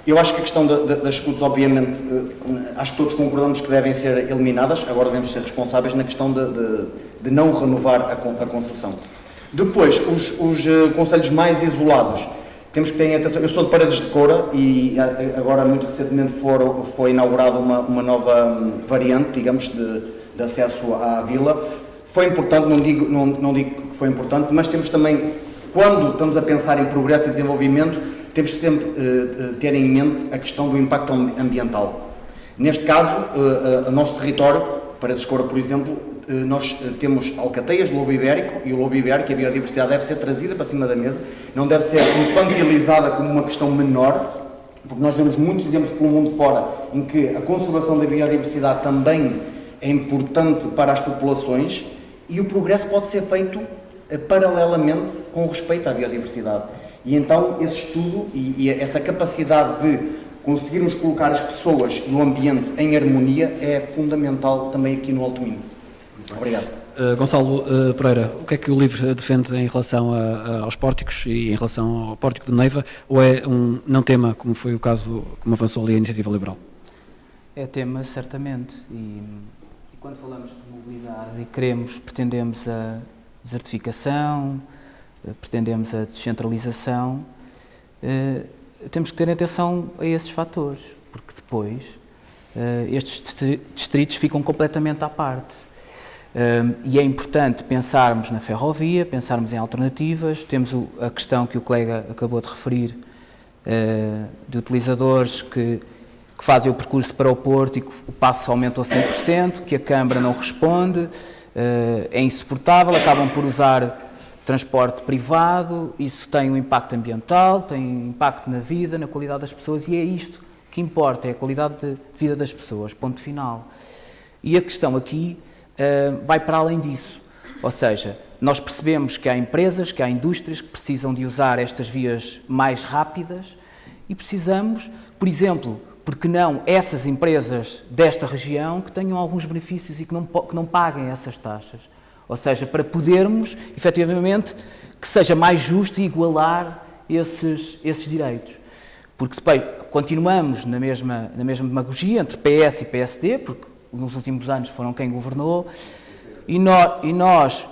I: Eu acho que a questão das escudos, obviamente, acho que todos concordamos que devem ser eliminadas, agora devemos ser responsáveis na questão de não renovar a concessão. Depois, os concelhos mais isolados, temos que ter atenção. Eu sou de Paredes de Coura e agora, muito recentemente, foi inaugurada uma nova variante, digamos, de acesso à vila. Foi importante, não digo que foi importante, mas temos também, quando estamos a pensar em progresso e desenvolvimento, temos que sempre ter em mente a questão do impacto ambiental. Neste caso, o nosso território, Paredes de Coura, por exemplo, nós temos alcateias de lobo ibérico e o lobo ibérico, a biodiversidade deve ser trazida para cima da mesa, não deve ser infantilizada como uma questão menor, porque nós vemos muitos exemplos pelo mundo fora em que a conservação da biodiversidade também é importante para as populações e o progresso pode ser feito paralelamente com respeito à biodiversidade. E então esse estudo e essa capacidade de conseguirmos colocar as pessoas e o ambiente em harmonia é fundamental também aqui no Alto Minho. Muito obrigado.
B: Gonçalo Pereira, o que é que o LIVRE defende em relação aos pórticos e em relação ao pórtico de Neiva, ou é um não tema, como foi o caso, como avançou ali a Iniciativa Liberal?
J: É tema, certamente, e quando falamos de mobilidade e pretendemos a desertificação, pretendemos a descentralização, temos que ter atenção a esses fatores, porque depois estes distritos ficam completamente à parte. E é importante pensarmos na ferrovia, pensarmos em alternativas. Temos a questão que o colega acabou de referir, de utilizadores que fazem o percurso para o Porto e que o passo aumenta a 100%, que a Câmara não responde, é insuportável, acabam por usar transporte privado, isso tem um impacto ambiental, tem um impacto na vida, na qualidade das pessoas, e é isto que importa, é a qualidade de vida das pessoas, ponto final. E a questão aqui vai para além disso, ou seja, nós percebemos que há empresas, que há indústrias que precisam de usar estas vias mais rápidas e precisamos, por exemplo, porque não essas empresas desta região que tenham alguns benefícios e que não paguem essas taxas. Ou seja, para podermos, efetivamente, que seja mais justo e igualar esses direitos. Porque depois continuamos na mesma demagogia entre PS e PSD, porque nos últimos anos foram quem governou, e nós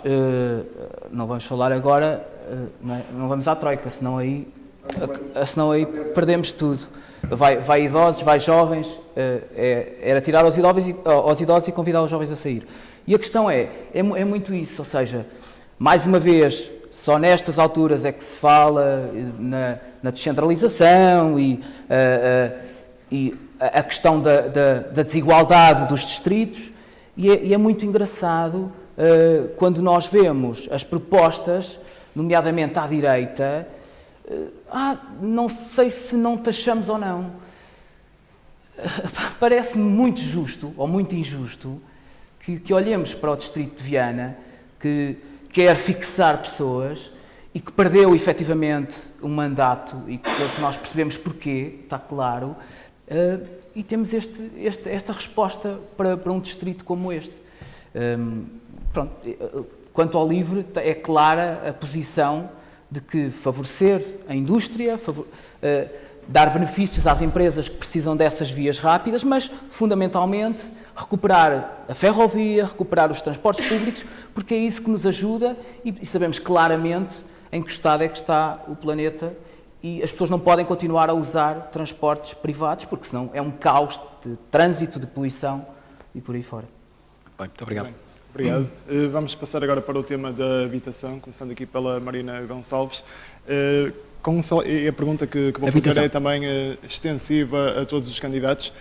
J: não vamos falar agora, não vamos à troika, senão aí perdemos tudo. Vai idosos, vai jovens, era tirar aos idosos e convidar os jovens a sair. E a questão é muito isso, ou seja, mais uma vez, só nestas alturas é que se fala na descentralização e a questão da desigualdade dos distritos, e é muito engraçado quando nós vemos as propostas, nomeadamente à direita, não sei se não taxamos ou não. Parece-me muito justo ou muito injusto que olhemos para o distrito de Viana, que quer fixar pessoas e que perdeu efetivamente um mandato e que todos nós percebemos porquê, está claro, e temos esta resposta para um distrito como este. Pronto, quanto ao LIVRE, é clara a posição de que favorecer a indústria, dar benefícios às empresas que precisam dessas vias rápidas, mas, fundamentalmente, recuperar a ferrovia, recuperar os transportes públicos, porque é isso que nos ajuda e sabemos claramente em que estado é que está o planeta e as pessoas não podem continuar a usar transportes privados, porque senão é um caos de trânsito, de poluição e por aí fora.
B: Bem, muito obrigado.
A: Bem, obrigado. Vamos passar agora para o tema da habitação, começando aqui pela Marina Gonçalves. A pergunta que vou fazer é também extensiva a todos os candidatos.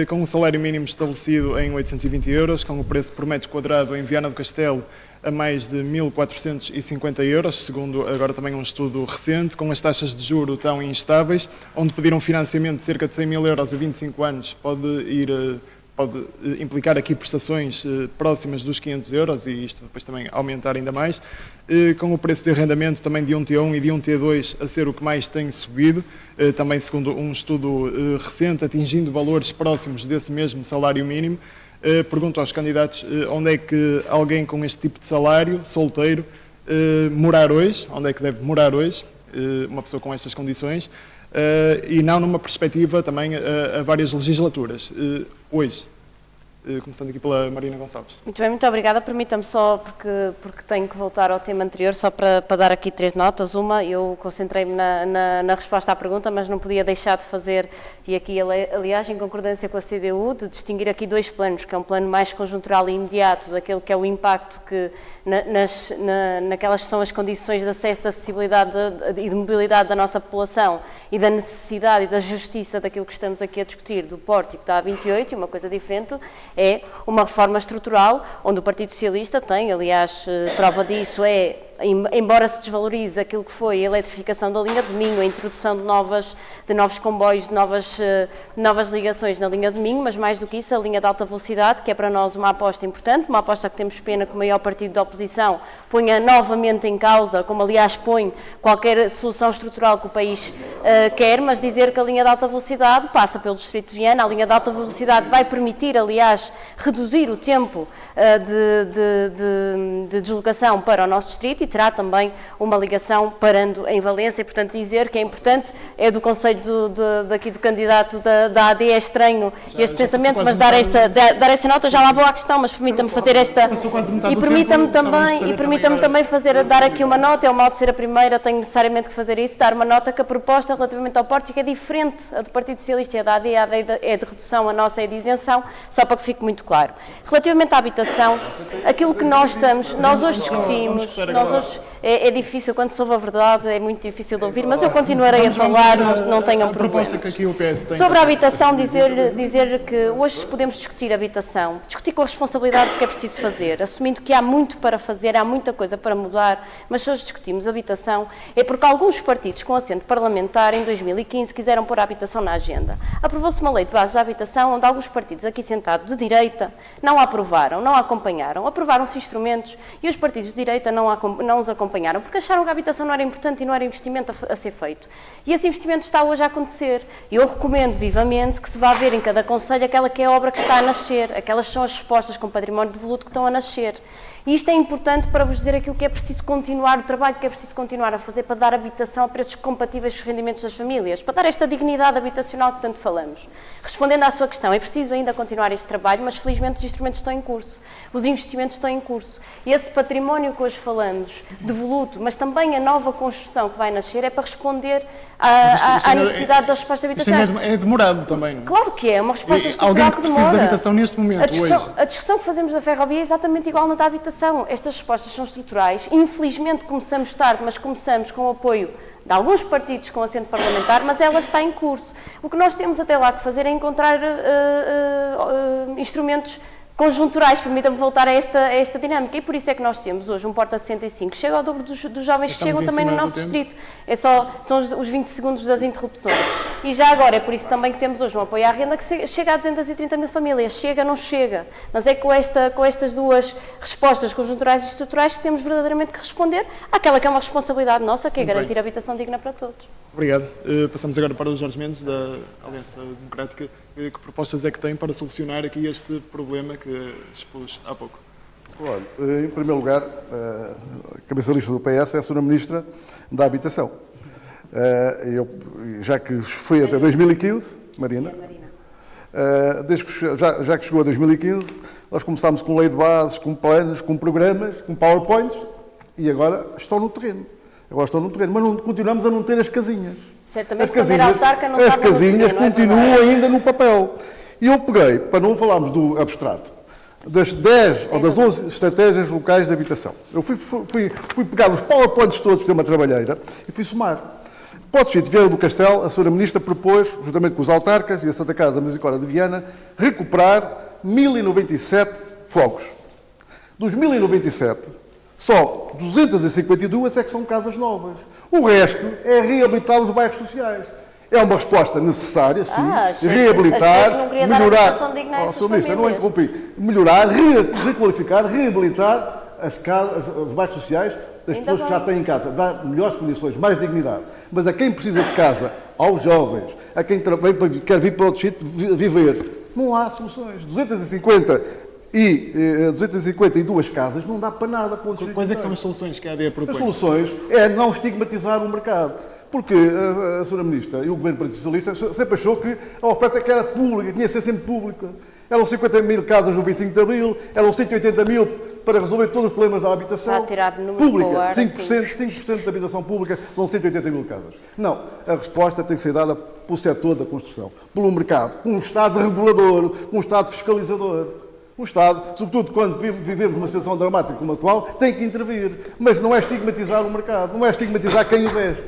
A: Com um salário mínimo estabelecido em 820 euros, com o preço por metro quadrado em Viana do Castelo a mais de 1.450 euros, segundo agora também um estudo recente, com as taxas de juro tão instáveis, onde pedir um financiamento de cerca de 100 mil euros a 25 anos pode implicar aqui prestações próximas dos 500 euros e isto depois também aumentar ainda mais, com o preço de arrendamento também de um T1 e de um T2 a ser o que mais tem subido, também segundo um estudo recente, atingindo valores próximos desse mesmo salário mínimo. Pergunto aos candidatos onde é que alguém com este tipo de salário, solteiro, morar hoje, onde é que deve morar hoje, uma pessoa com estas condições, e não numa perspectiva também a várias legislaturas, hoje. Começando aqui pela Marina Gonçalves.
C: Muito bem, muito obrigada. Permita-me só, porque tenho que voltar ao tema anterior, só para dar aqui 3 notas. Uma, eu concentrei-me na resposta à pergunta, mas não podia deixar de fazer, e aqui, aliás, em concordância com a CDU, de distinguir aqui 2 planos, que é um plano mais conjuntural e imediato, daquele que é o impacto que naquelas que são as condições de acesso, de acessibilidade e de mobilidade da nossa população e da necessidade e da justiça daquilo que estamos aqui a discutir, do pórtico da A28, e uma coisa diferente é uma reforma estrutural, onde o Partido Socialista tem, aliás, prova disso é, embora se desvalorize aquilo que foi a eletrificação da linha de Minho, a introdução de novos comboios, de novas ligações na linha de Minho, mas mais do que isso, a linha de alta velocidade, que é para nós uma aposta importante, uma aposta que temos pena que o maior partido da oposição ponha novamente em causa, como aliás põe qualquer solução estrutural que o país quer, mas dizer que a linha de alta velocidade passa pelo Distrito de Viana, a linha de alta velocidade vai permitir, aliás, reduzir o tempo de deslocação para o nosso distrito e terá também uma ligação parando em Valência, e portanto dizer que é importante, é do conselho daqui do candidato da AD, é estranho este pensamento, mas dar essa nota, já lá vou à questão, mas permita-me fazer esta, e permita-me também dar aqui uma nota, é o mal de ser a primeira, tenho necessariamente que fazer isso, dar uma nota que a proposta relativamente ao pórtico é diferente, a do Partido Socialista e a da AD é de redução, a nossa é de isenção, só para que fique muito claro. Relativamente à habitação, aquilo que nós hoje discutimos, é difícil, quando se ouve a verdade, é muito difícil de ouvir, mas eu continuarei a falar, não tenham problemas. Sobre a habitação, dizer que hoje podemos discutir habitação, discutir com a responsabilidade do que é preciso fazer, assumindo que há muito para fazer, há muita coisa para mudar, mas se hoje discutimos habitação, é porque alguns partidos com assento parlamentar, em 2015, quiseram pôr a habitação na agenda. Aprovou-se uma lei de base da habitação, onde alguns partidos aqui sentados de direita não a aprovaram, não a acompanharam, aprovaram-se instrumentos e os partidos de direita não os acompanharam acompanharam, porque acharam que a habitação não era importante e não era investimento a ser feito. E esse investimento está hoje a acontecer. Eu recomendo vivamente que se vá ver em cada concelho aquela que é a obra que está a nascer, aquelas são as respostas com património devoluto que estão a nascer. E isto é importante para vos dizer aquilo que é preciso continuar, o trabalho que é preciso continuar a fazer para dar habitação a preços compatíveis com os rendimentos das famílias, para dar esta dignidade habitacional que tanto falamos. Respondendo à sua questão, é preciso ainda continuar este trabalho, mas felizmente os instrumentos estão em curso, os investimentos estão em curso. E esse património que hoje falamos, devoluto, mas também a nova construção que vai nascer, é para responder à necessidade das respostas habitacionais.
A: Isto é demorado também, não é?
C: Claro que é uma resposta estrutural
A: Alguém
C: que
A: que
C: demora.
A: precisa de habitação neste momento, hoje.
C: A discussão que fazemos da ferrovia é exatamente igual na da habitação. Estas respostas são estruturais. Infelizmente começamos tarde, mas começamos com o apoio de alguns partidos com assento parlamentar, mas ela está em curso. O que nós temos até lá que fazer é encontrar instrumentos conjunturais, permitam-me voltar a esta dinâmica, e por isso é que nós temos hoje um Porta 65, que chega ao dobro dos jovens que chegam também no nosso distrito. São os 20 segundos das interrupções. E já agora, é por isso também que temos hoje um apoio à renda que chega a 230 mil famílias. Chega, não chega. Mas é com estas duas respostas conjunturais e estruturais que temos verdadeiramente que responder àquela que é uma responsabilidade nossa, que é garantir habitação digna para todos.
A: Obrigado. Passamos agora para o Jorge Mendes, da Aliança Democrática. Que propostas é que tem para solucionar aqui este problema que expus há pouco?
D: Olha, em primeiro lugar, a cabeça de lista do PS é a Sra. Ministra da Habitação. Já que foi até 2015, Marina, desde que, já que chegou a 2015, nós começámos com lei de bases, com planos, com programas, com PowerPoints, e agora estão no terreno. Mas continuamos a não ter as casinhas.
C: Certamente quando era autarca não
D: as casinhas continuam ainda no papel. E eu peguei, para não falarmos do abstrato, das 10 ou das 11 estratégias locais de habitação. Eu fui pegar os PowerPoints todos que tem uma trabalheira e fui somar. Pode ser de Vieira do Castelo, a Sra. Ministra propôs, juntamente com os autarcas e a Santa Casa da Misericórdia de Viana, recuperar 1097 fogos. Dos 1097, só 252 é que são casas novas. O resto é reabilitar os bairros sociais. É uma resposta necessária, sim. Reabilitar, melhorar. Não interrompi. Melhorar, requalificar, reabilitar os bairros sociais das pessoas que já têm em casa. Dar melhores condições, mais dignidade. Mas a quem precisa de casa, aos jovens, a quem quer vir para outro sítio viver, não há soluções. 252 casas não dá para nada.
A: Quais é que são as soluções que a AD propõe?
D: As soluções é não estigmatizar o mercado. Porque a Sra. Ministra e o Governo Partido Socialista sempre achou que a oferta que era pública, tinha que ser sempre pública. Eram 50 mil casas no 25 de Abril, eram 180 mil para resolver todos os problemas da habitação pública. 5% da habitação pública são 180 mil casas. Não, a resposta tem que ser dada pelo setor da construção, pelo mercado, com um Estado regulador, com um Estado fiscalizador. O Estado, sobretudo quando vivemos uma situação dramática como a atual, tem que intervir. Mas não é estigmatizar o mercado, não é estigmatizar quem investe.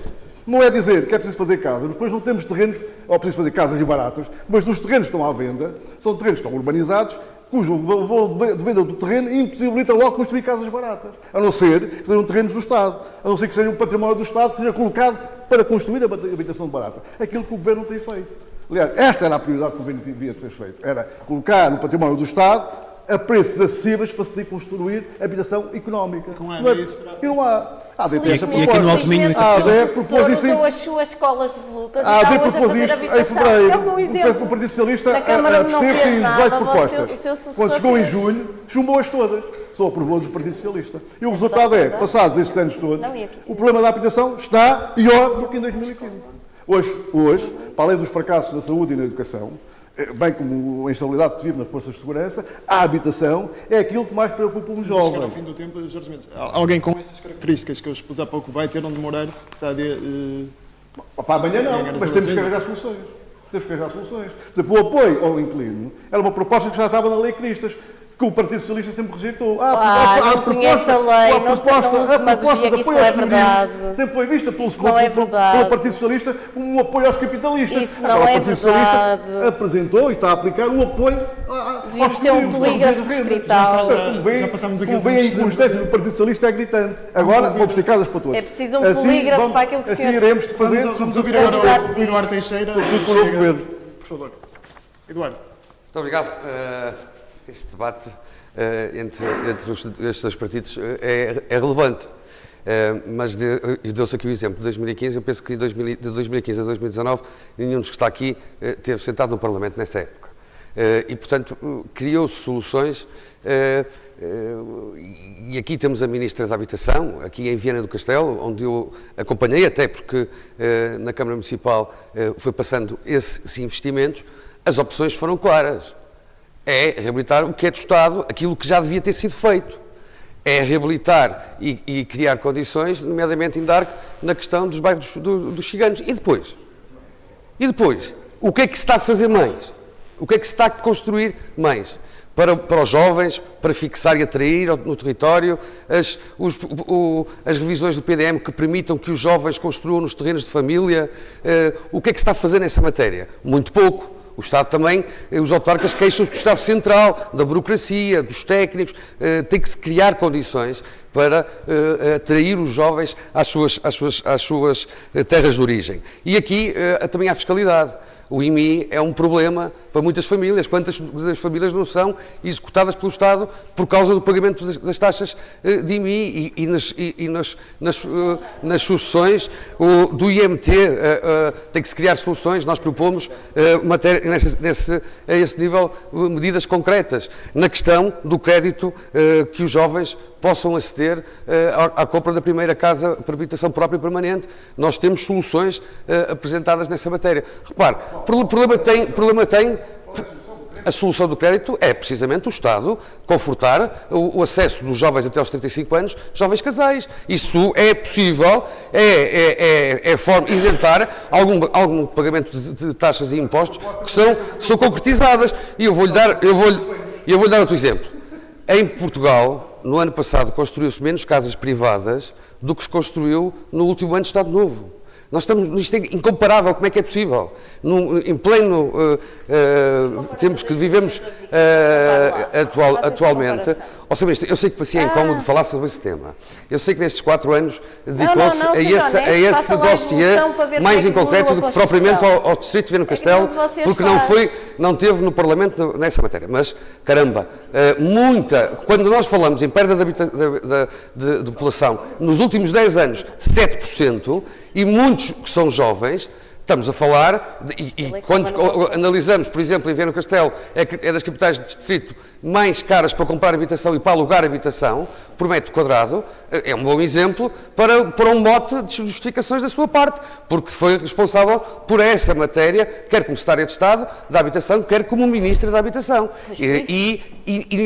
D: Não é dizer que é preciso fazer casas, depois não temos terrenos, ou preciso fazer casas e baratas, mas os terrenos que estão à venda, são terrenos que estão urbanizados, cujo valor de venda do terreno impossibilita logo construir casas baratas. A não ser que sejam terrenos do Estado, a não ser que seja um património do Estado que seja colocado para construir a habitação barata. Aquilo que o Governo não tem feito. Aliás, esta era a prioridade que o Governo devia ter feito. Era colocar no património do Estado a preços acessíveis para se poder construir habitação económica. E não há. A AD tem esta proposta.
B: E aqui no Alto Minho isso
D: é possível.
C: propôs isso. As suas escolas de volutas.
D: A AD propôs isto em fevereiro. O Partido Socialista absteve-se em 18 propostas. Quando chegou em julho, chumbou-as todas. Só aprovou dos Partido Socialista. E o resultado é, passados estes anos todos, o problema da habitação está pior do que em 2015. Hoje, para além dos fracassos na saúde e na educação, bem como a instabilidade que se vive nas forças de segurança, a habitação é aquilo que mais preocupa um jovem.
A: Ao fim do tempo, Jorge Mendes, alguém com estas características que eu expus há pouco vai ter onde morar, sabe?
D: Para amanhã não, mas temos que arranjar soluções. Por exemplo, o apoio ao inquilino era uma proposta que já estava na Lei Cristas, que o Partido Socialista sempre rejeitou.
C: Não conhece a lei, não
D: proposta de apoio
C: que isso não é verdade.
D: Sempre foi vista pelo Partido Socialista como um apoio aos capitalistas.
C: Isso não é verdade.
D: O Partido Socialista apresentou e está a aplicar o apoio
C: Devíamos ser um polígrafo distrital.
D: Como vem a inconsistência do Partido Socialista é gritante. Agora, vamos ser casas para todos.
C: É preciso um polígrafo para aquilo que se...
D: Assim iremos fazer.
A: Vamos ouvir agora o Eduardo Teixeira.
D: Sobretudo para o novo governo.
A: Por favor. Eduardo.
E: Muito obrigado. Este debate entre estes dois partidos é relevante. Mas deu-se aqui o exemplo de 2015, eu penso que de 2015 a 2019 nenhum dos que está aqui esteve sentado no Parlamento nessa época. E, portanto, criou-se soluções, e aqui temos a Ministra da Habitação, aqui em Viana do Castelo, onde eu acompanhei, até porque na Câmara Municipal foi passando esses investimentos, as opções foram claras. É reabilitar o que é do Estado, aquilo que já devia ter sido feito. É reabilitar e criar condições, nomeadamente em Dark, na questão dos bairros dos ciganos. E depois? O que é que se está a fazer mais? O que é que se está a construir mais? Para os jovens, para fixar e atrair no território, as revisões do PDM que permitam que os jovens construam nos terrenos de família. O que é que se está a fazer nessa matéria? Muito pouco. O Estado também, os autarcas queixam-se do Estado Central, da burocracia, dos técnicos, tem que se criar condições para atrair os jovens às suas terras de origem. E aqui também há fiscalidade. O IMI é um problema para muitas famílias. Quantas das famílias não são executadas pelo Estado por causa do pagamento das taxas de IMI e nas sucessões do IMT? Tem que se criar soluções. Nós propomos a esse nível medidas concretas. Na questão do crédito que os jovens possam aceder à compra da primeira casa para habitação própria e permanente. Nós temos soluções apresentadas nessa matéria. Repare, problema tem a solução do crédito é precisamente o Estado confortar o acesso dos jovens até aos 35 anos, jovens casais. Isso é possível, isentar algum pagamento de taxas e impostos que são concretizadas. E eu vou-lhe dar outro exemplo. Em Portugal, no ano passado, construiu-se menos casas privadas do que se construiu no último ano de Estado Novo. Isto é incomparável, como é que é possível? Em pleno tempos que vivemos atualmente. Ó, Ministro, eu sei que parecia incómodo falar sobre esse tema. Eu sei que nestes 4 anos dedicou-se a esse dossiê mais em concreto do que propriamente ao Distrito de Viana do Castelo, porque não teve no Parlamento nessa matéria. Mas, caramba, quando nós falamos em perda de população, nos últimos 10 anos, 7%, e muitos que são jovens, estamos a falar, quando analisamos, por exemplo, em Viana do Castelo, é das capitais de distrito mais caras para comprar habitação e para alugar habitação, por metro quadrado, é um bom exemplo para um mote de justificações da sua parte, porque foi responsável por essa matéria, quer como Secretária de Estado da Habitação, quer como Ministra da Habitação. E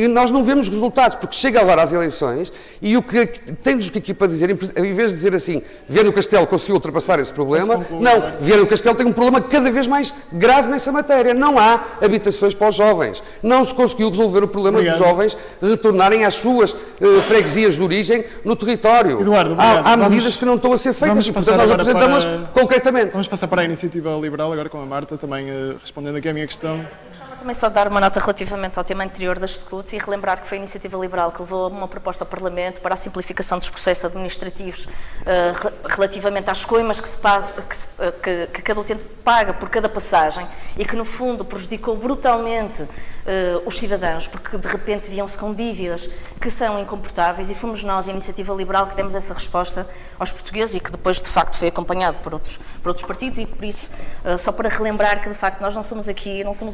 E: nós não vemos resultados, porque chega agora às eleições e o que temos aqui para dizer, em vez de dizer assim, Viana do Castelo conseguiu ultrapassar esse problema, não, Viana do Castelo tem um problema cada vez mais grave nessa matéria. Não há habitações para os jovens. Não se conseguiu resolver o problema dos jovens retornarem às suas freguesias de origem no território.
A: Eduardo,
E: há medidas que não estão a ser feitas e, portanto, nós apresentamos concretamente.
A: Vamos passar para a Iniciativa Liberal, agora com a Marta, também respondendo aqui à minha questão.
F: Também só dar uma nota relativamente ao tema anterior das SCUT e relembrar que foi a Iniciativa Liberal que levou uma proposta ao Parlamento para a simplificação dos processos administrativos relativamente às coimas que cada utente paga por cada passagem e que, no fundo, prejudicou brutalmente os cidadãos, porque de repente viam-se com dívidas que são incomportáveis, e fomos nós, a Iniciativa Liberal, que demos essa resposta aos portugueses e que depois, de facto, foi acompanhado por outros partidos, e por isso, só para relembrar que, de facto, nós não somos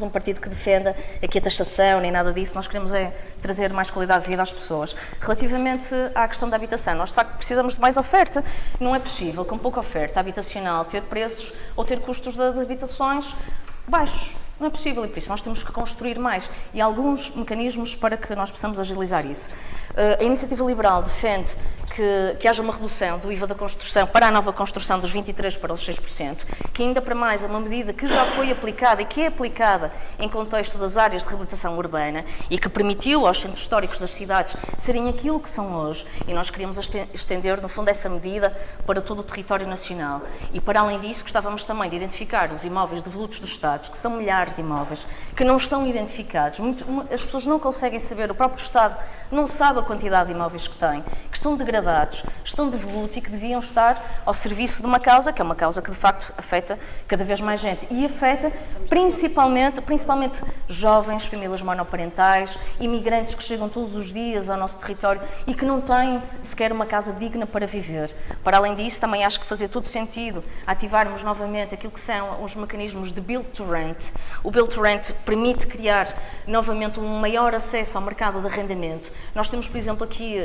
F: um partido que defenda aqui a taxação, nem nada disso, nós queremos trazer mais qualidade de vida às pessoas. Relativamente à questão da habitação, nós, de facto, precisamos de mais oferta. Não é possível, com pouca oferta habitacional, ter preços ou ter custos de habitações baixos. Não é possível, e por isso nós temos que construir mais e alguns mecanismos para que nós possamos agilizar isso. A Iniciativa Liberal defende que haja uma redução do IVA da construção para a nova construção dos 23% para os 6%, que ainda para mais é uma medida que já foi aplicada e que é aplicada em contexto das áreas de reabilitação urbana e que permitiu aos centros históricos das cidades serem aquilo que são hoje, e nós queríamos estender, no fundo, essa medida para todo o território nacional. E para além disso, gostávamos também de identificar os imóveis devolutos dos Estados, que são milhares de imóveis, que não estão identificados. As pessoas não conseguem saber, o próprio Estado não sabe a quantidade de imóveis que tem, que estão degradados, dados estão devolutos e que deviam estar ao serviço de uma causa, que é uma causa que de facto afeta cada vez mais gente e afeta principalmente jovens, famílias monoparentais, imigrantes que chegam todos os dias ao nosso território e que não têm sequer uma casa digna para viver. Para além disso, também acho que fazia todo sentido ativarmos novamente aquilo que são os mecanismos de Build to Rent. O Build to Rent permite criar novamente um maior acesso ao mercado de arrendamento. Nós temos, por exemplo, aqui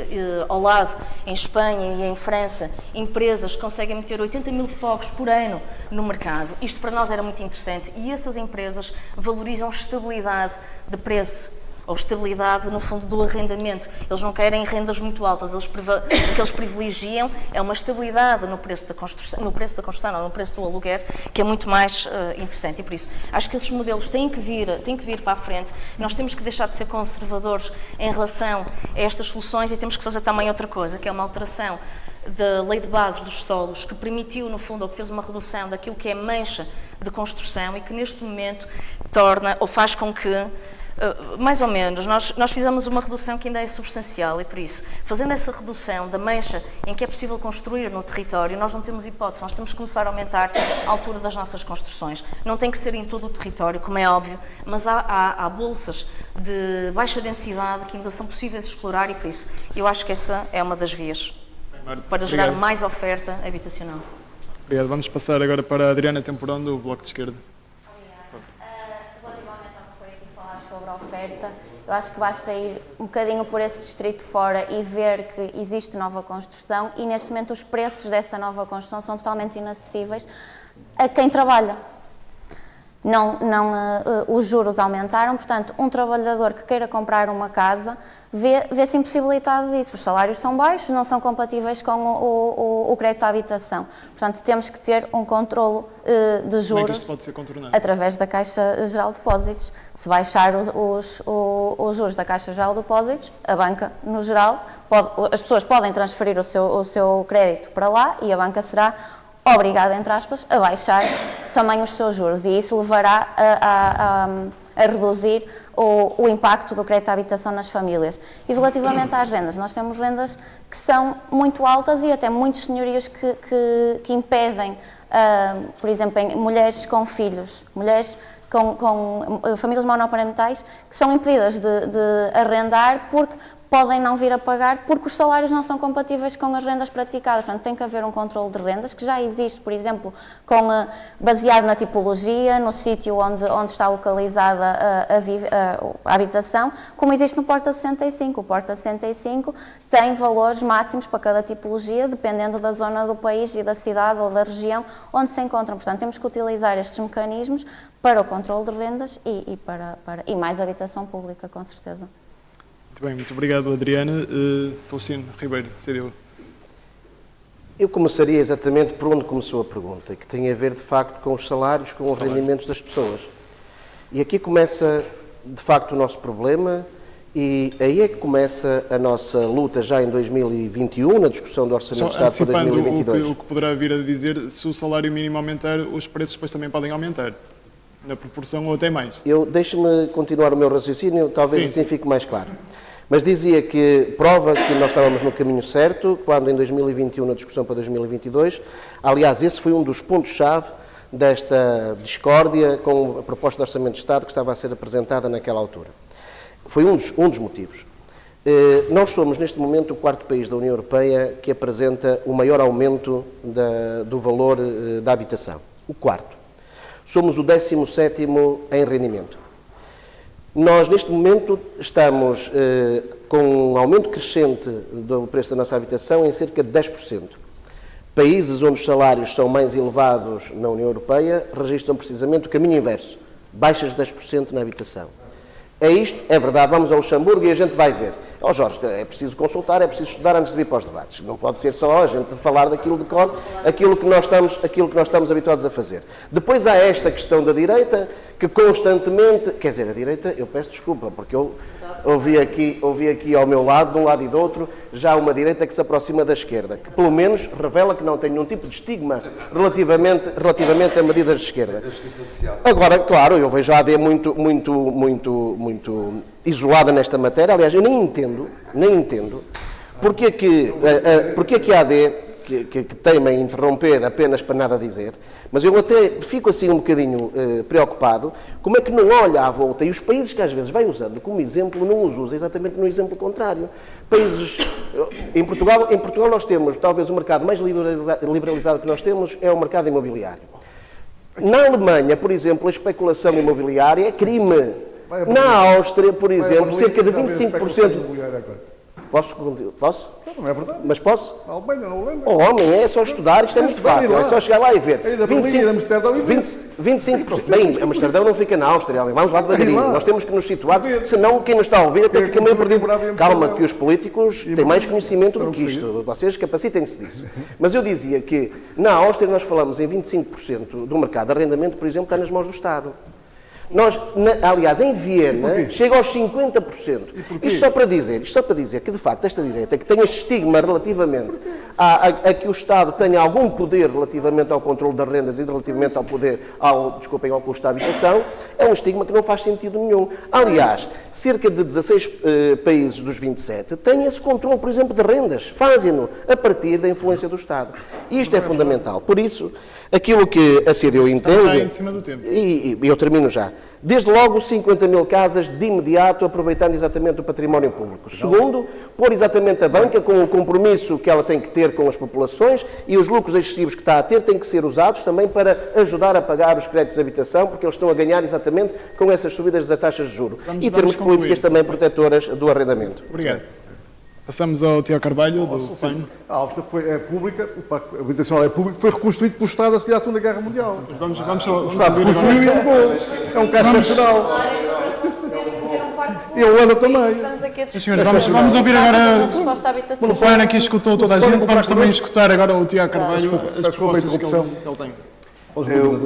F: ao lado, em Espanha e em França, empresas que conseguem meter 80 mil fogos por ano no mercado. Isto para nós era muito interessante e essas empresas valorizam estabilidade de preço, ou estabilidade, no fundo, do arrendamento. Eles não querem rendas muito altas, o que eles privilegiam é uma estabilidade no preço da construção, no preço do aluguer, que é muito mais interessante. E por isso, acho que esses modelos têm que vir para a frente. Nós temos que deixar de ser conservadores em relação a estas soluções e temos que fazer também outra coisa, que é uma alteração da lei de bases dos solos, que permitiu, no fundo, ou que fez uma redução daquilo que é mancha de construção e que neste momento torna, ou faz com que, mais ou menos, nós fizemos uma redução que ainda é substancial e por isso, fazendo essa redução da mancha em que é possível construir no território, nós não temos hipótese, nós temos que começar a aumentar a altura das nossas construções. Não tem que ser em todo o território, como é óbvio, mas há bolsas de baixa densidade que ainda são possíveis de explorar e por isso, eu acho que essa é uma das vias para gerar mais oferta habitacional.
A: Obrigado. Vamos passar agora para a Adriana Temporão, do Bloco de Esquerda.
G: Relativamente ao que foi aqui falar sobre a oferta, eu acho que basta ir um bocadinho por esse distrito fora e ver que existe nova construção e neste momento os preços dessa nova construção são totalmente inacessíveis a quem trabalha. Os juros aumentaram, portanto, um trabalhador que queira comprar uma casa vê-se impossibilitado disso. Os salários são baixos, não são compatíveis com o crédito à habitação. Portanto, temos que ter um controlo de juros.
A: Como é que isto pode ser contornado?
G: Através da Caixa Geral de Depósitos. Se baixar os juros da Caixa Geral de Depósitos, a banca, no geral, as pessoas podem transferir o seu crédito para lá e a banca será obrigada, entre aspas, a baixar também os seus juros e isso levará a reduzir o impacto do crédito à habitação nas famílias. E relativamente às rendas, nós temos rendas que são muito altas e até muitos senhorios que impedem, por exemplo, em mulheres com filhos, mulheres com famílias monoparentais que são impedidas de arrendar porque podem não vir a pagar porque os salários não são compatíveis com as rendas praticadas. Portanto, tem que haver um controle de rendas, que já existe, por exemplo, baseado na tipologia, no sítio onde está localizada a habitação, como existe no Porta 65. O Porta 65 tem valores máximos para cada tipologia, dependendo da zona do país e da cidade ou da região onde se encontram. Portanto, temos que utilizar estes mecanismos para o controle de rendas e mais habitação pública, com certeza.
A: Muito bem, muito obrigado, Adriana. Celestino Ribeiro, CDU.
H: Eu começaria exatamente por onde começou a pergunta, que tem a ver, de facto, com os salários, com os rendimentos das pessoas. E aqui começa, de facto, o nosso problema e aí é que começa a nossa luta já em 2021, na discussão do Orçamento de Estado para 2022.
A: O que poderá vir a dizer, se o salário mínimo aumentar, os preços depois também podem aumentar, na proporção ou até mais.
H: Deixe-me continuar o meu raciocínio, talvez assim fique mais claro. Mas dizia que prova que nós estávamos no caminho certo, quando em 2021, na discussão para 2022, aliás, esse foi um dos pontos-chave desta discórdia com a proposta de Orçamento de Estado que estava a ser apresentada naquela altura. Foi um dos motivos. Nós somos, neste momento, o quarto país da União Europeia que apresenta o maior aumento do valor da habitação. O quarto. Somos o 17º em rendimento. Nós, neste momento, estamos com um aumento crescente do preço da nossa habitação em cerca de 10%. Países onde os salários são mais elevados na União Europeia registram precisamente o caminho inverso, baixas de 10% na habitação. É isto? É verdade, vamos ao Luxemburgo e a gente vai ver. Jorge, é preciso consultar, é preciso estudar antes de vir para os debates. Não pode ser só a gente falar daquilo de cor, aquilo que nós estamos habituados a fazer. Depois há esta questão da direita, que constantemente... Quer dizer, a direita, eu peço desculpa, porque eu ouvi aqui ao meu lado, de um lado e do outro, já uma direita que se aproxima da esquerda, que pelo menos revela que não tem nenhum tipo de estigma relativamente a medidas de esquerda. Agora, claro, eu vejo a AD muito isolada nesta matéria. Aliás, eu nem entendo Porquê que a AD, que teima em interromper apenas para nada dizer, mas eu até fico assim um bocadinho preocupado, como é que não olha à volta, e os países que às vezes vai usando como exemplo, não os usa exatamente no exemplo contrário. Países, em Portugal nós temos, talvez o mercado mais liberalizado que nós temos é o mercado imobiliário. Na Alemanha, por exemplo, a especulação imobiliária é crime. Na Áustria, por exemplo, cerca de 25%... Posso?
D: Não é verdade.
H: Mas posso?
D: A Alemanha, não lembro.
H: Oh, homem, é só estudar, isto é muito fácil, é só chegar lá e ver.
D: Ainda
H: 25%. Bem, Amsterdão não fica na Áustria, homem. Vamos lá devagarinho. Nós temos que nos situar, senão quem nos está a ouvir até fica meio perdido. Calma, que os políticos têm mais conhecimento do que isto. Vocês capacitem-se disso. Mas eu dizia que na Áustria nós falamos em 25% do mercado de arrendamento, por exemplo, está nas mãos do Estado. Aliás, em Viena, chega aos 50%. Isto só para dizer que, de facto, esta direita, que tem este estigma relativamente a que o Estado tenha algum poder relativamente ao controle das rendas e relativamente ao poder, ao custo da habitação, é um estigma que não faz sentido nenhum. Aliás, cerca de 16 países dos 27 têm esse controle, por exemplo, de rendas. Fazem-no a partir da influência do Estado. E isto é fundamental. Por isso, aquilo que a CDU entende...
A: Já em cima do tempo.
H: E eu termino já. Desde logo, 50 mil casas de imediato, aproveitando exatamente o património público. Segundo, pôr exatamente a banca com o compromisso que ela tem que ter com as populações e os lucros excessivos que está a ter têm que ser usados também para ajudar a pagar os créditos de habitação, porque eles estão a ganhar exatamente com essas subidas das taxas de juros. E termos políticas também protetoras do arrendamento.
A: Obrigado. Passamos ao Tiago Carvalho, do PAN.
D: A Áustria é pública, o Pacto Habitacional é público, foi reconstruído pelo Estado a seguir à Segunda Guerra Mundial. O Estado reconstruiu e alugou. É um caso excepcional. E a Holanda também.
A: Senhores, vamos ouvir agora o PAN, aqui escutou toda a gente, vamos também escutar agora o Tiago Carvalho, as propostas que ele tem.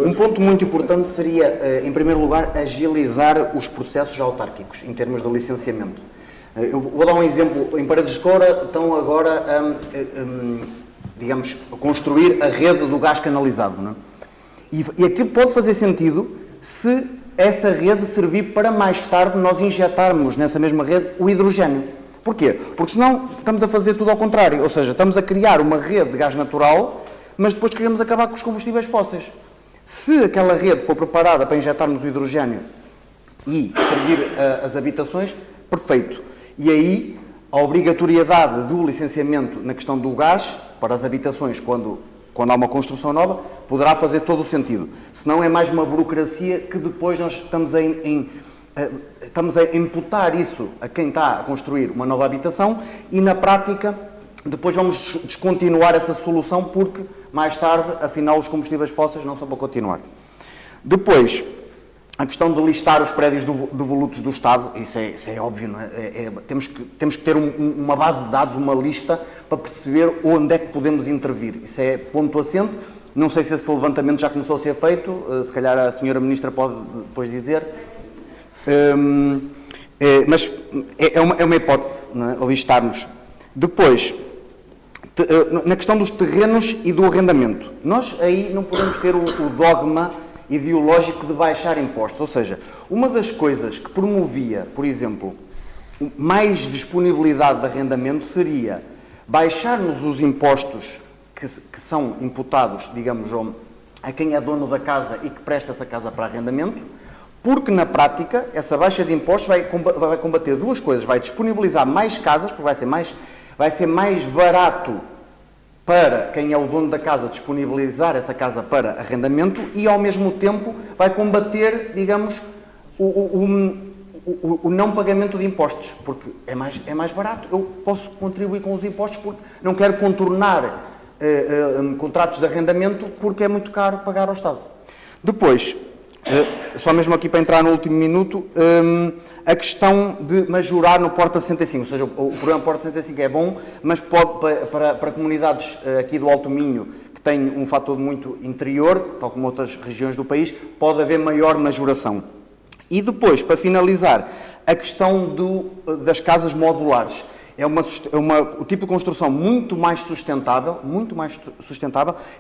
I: Um ponto muito importante seria, em primeiro lugar, agilizar os processos autárquicos, em termos de licenciamento. Eu vou dar um exemplo. Em Paredes de Coura estão agora a construir a rede do gás canalizado. Não é? E aquilo pode fazer sentido se essa rede servir para mais tarde nós injetarmos nessa mesma rede o hidrogênio. Porquê? Porque senão estamos a fazer tudo ao contrário. Ou seja, estamos a criar uma rede de gás natural, mas depois queremos acabar com os combustíveis fósseis. Se aquela rede for preparada para injetarmos o hidrogênio e servir as habitações, perfeito. E aí, a obrigatoriedade do licenciamento na questão do gás para as habitações, quando há uma construção nova, poderá fazer todo o sentido. Senão é mais uma burocracia que depois nós estamos a imputar isso a quem está a construir uma nova habitação e, na prática, depois vamos descontinuar essa solução porque, mais tarde, afinal, os combustíveis fósseis não são para continuar. Depois, a questão de listar os prédios devolutos do Estado, isso é óbvio, não é? Temos que ter uma base de dados, uma lista, para perceber onde é que podemos intervir. Isso é ponto assente. Não sei se esse levantamento já começou a ser feito, se calhar a senhora Ministra pode depois dizer. Mas é uma hipótese, não é? Listarmos. Depois, na questão dos terrenos e do arrendamento, nós aí não podemos ter o dogma ideológico de baixar impostos. Ou seja, uma das coisas que promovia, por exemplo, mais disponibilidade de arrendamento seria baixarmos os impostos que são imputados, digamos, a quem é dono da casa e que presta essa casa para arrendamento, porque na prática essa baixa de impostos vai combater duas coisas. Vai disponibilizar mais casas, porque vai ser mais barato para quem é o dono da casa disponibilizar essa casa para arrendamento e, ao mesmo tempo, vai combater, digamos, o não pagamento de impostos, porque é mais barato. Eu posso contribuir com os impostos porque não quero contornar contratos de arrendamento porque é muito caro pagar ao Estado. Depois, só mesmo aqui para entrar no último minuto, a questão de majorar no Porta 65, ou seja, o programa Porta 65 é bom, mas pode, para comunidades aqui do Alto Minho, que têm um fator muito interior, tal como outras regiões do país, pode haver maior majoração. E depois, para finalizar, a questão das casas modulares. É o tipo de construção muito mais sustentável,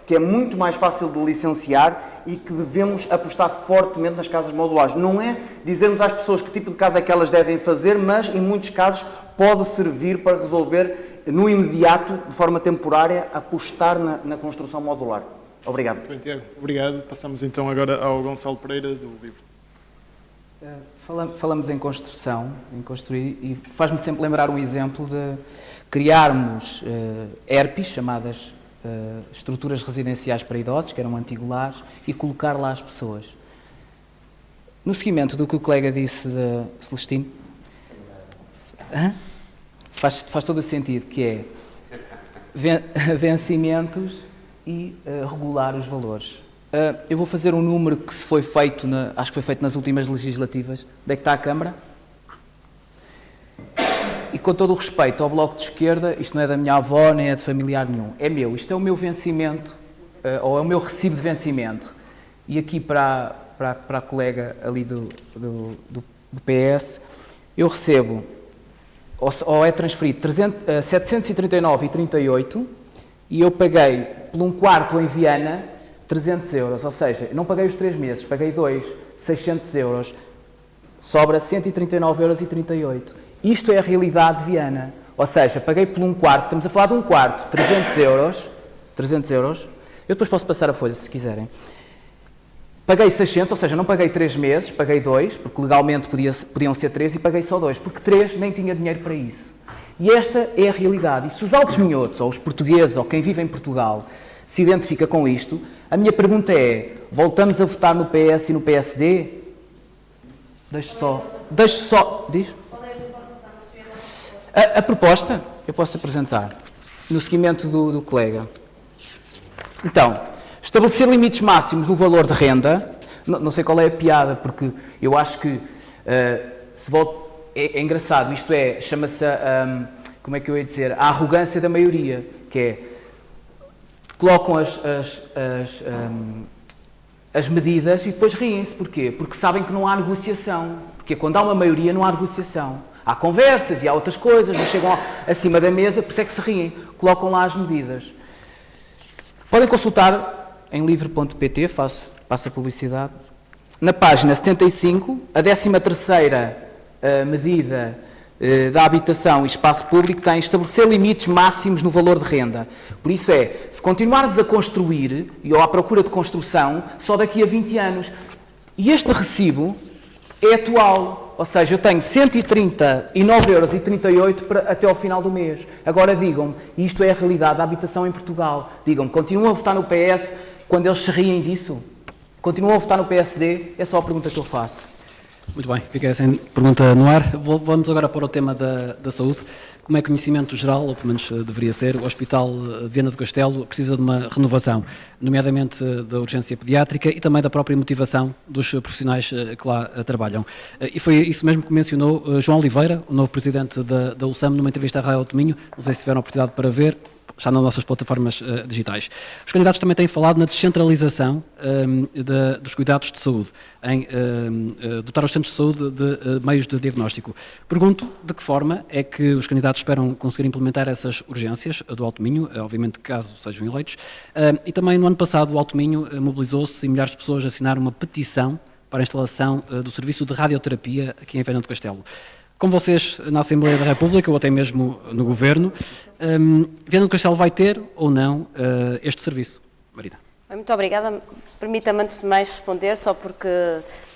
I: que é muito mais fácil de licenciar e que devemos apostar fortemente nas casas modulares. Não é dizermos às pessoas que tipo de casa é que elas devem fazer, mas em muitos casos pode servir para resolver no imediato, de forma temporária, apostar na construção modular. Obrigado.
A: Muito bem, Tiago. Obrigado. Passamos então agora ao Gonçalo Pereira, do LIVRE.
J: Falamos em construção, em construir, e faz-me sempre lembrar um exemplo de criarmos ERPs, chamadas estruturas residenciais para idosos, que eram antigolares, e colocar lá as pessoas. No seguimento do que o colega disse de Celestino, faz todo o sentido, que é vencimentos e regular os valores. Eu vou fazer um número que se foi feito, acho que foi feito nas últimas legislativas. Onde é que está a Câmara? E com todo o respeito ao Bloco de Esquerda, isto não é da minha avó, nem é de familiar nenhum. É meu, isto é o meu vencimento, ou é o meu recibo de vencimento. E aqui para a colega ali do PS, eu recebo, ou é transferido 739,38 e eu paguei por um quarto em Viana 300 euros, ou seja, não paguei os 3 meses, paguei 2, 600 euros, sobra 139,38 €. Isto é a realidade de Viana, ou seja, paguei por um quarto, estamos a falar de um quarto, 300 euros, eu depois posso passar a folha se quiserem. Paguei 600, ou seja, não paguei 3 meses, paguei 2, porque legalmente podiam ser 3 e paguei só 2, porque 3 nem tinha dinheiro para isso. E esta é a realidade. E se os altos minhotos, ou os portugueses, ou quem vive em Portugal, se identifica com isto, a minha pergunta é, voltamos a votar no PS e no PSD? Deixe só, diz? A proposta eu posso apresentar, no seguimento do colega. Então, estabelecer limites máximos no valor de renda, não sei qual é a piada, porque eu acho que é engraçado, isto é, chama-se, como é que eu ia dizer, a arrogância da maioria, que é, colocam as medidas e depois riem-se. Porquê? Porque sabem que não há negociação, porque quando há uma maioria não há negociação. Há conversas e há outras coisas, não chegam acima da mesa, por isso é que se riem, colocam lá as medidas. Podem consultar em livre.pt, passo a publicidade. Na página 75, a 13ª medida da habitação e espaço público tem estabelecer limites máximos no valor de renda. Por isso se continuarmos a construir, e ou à procura de construção, só daqui a 20 anos. E este recibo é atual, ou seja, eu tenho 139,38 € até ao final do mês. Agora digam-me, isto é a realidade da habitação em Portugal, digam-me, continuam a votar no PS quando eles se riem disso? Continuam a votar no PSD? É só a pergunta que eu faço.
B: Muito bem, fica essa pergunta no ar. Vamos agora para o tema da saúde. Como é conhecimento geral, ou pelo menos deveria ser, o Hospital de Viana do Castelo precisa de uma renovação, nomeadamente da urgência pediátrica e também da própria motivação dos profissionais que lá trabalham. E foi isso mesmo que mencionou João Oliveira, o novo presidente da USAM, numa entrevista à Rádio Alto Minho. Não sei se tiveram a oportunidade para ver, está nas nossas plataformas digitais. Os candidatos também têm falado na descentralização dos cuidados de saúde, em dotar os centros de saúde de meios de diagnóstico. Pergunto de que forma é que os candidatos esperam conseguir implementar essas urgências do Alto Minho, obviamente caso sejam eleitos, e também no ano passado o Alto Minho mobilizou-se e milhares de pessoas assinaram uma petição para a instalação do serviço de radioterapia aqui em Viana do Castelo. Com vocês na Assembleia da República ou até mesmo no Governo, Viana do Castelo vai ter ou não este serviço? Marina.
C: Muito obrigada. Permita-me antes de mais responder, só porque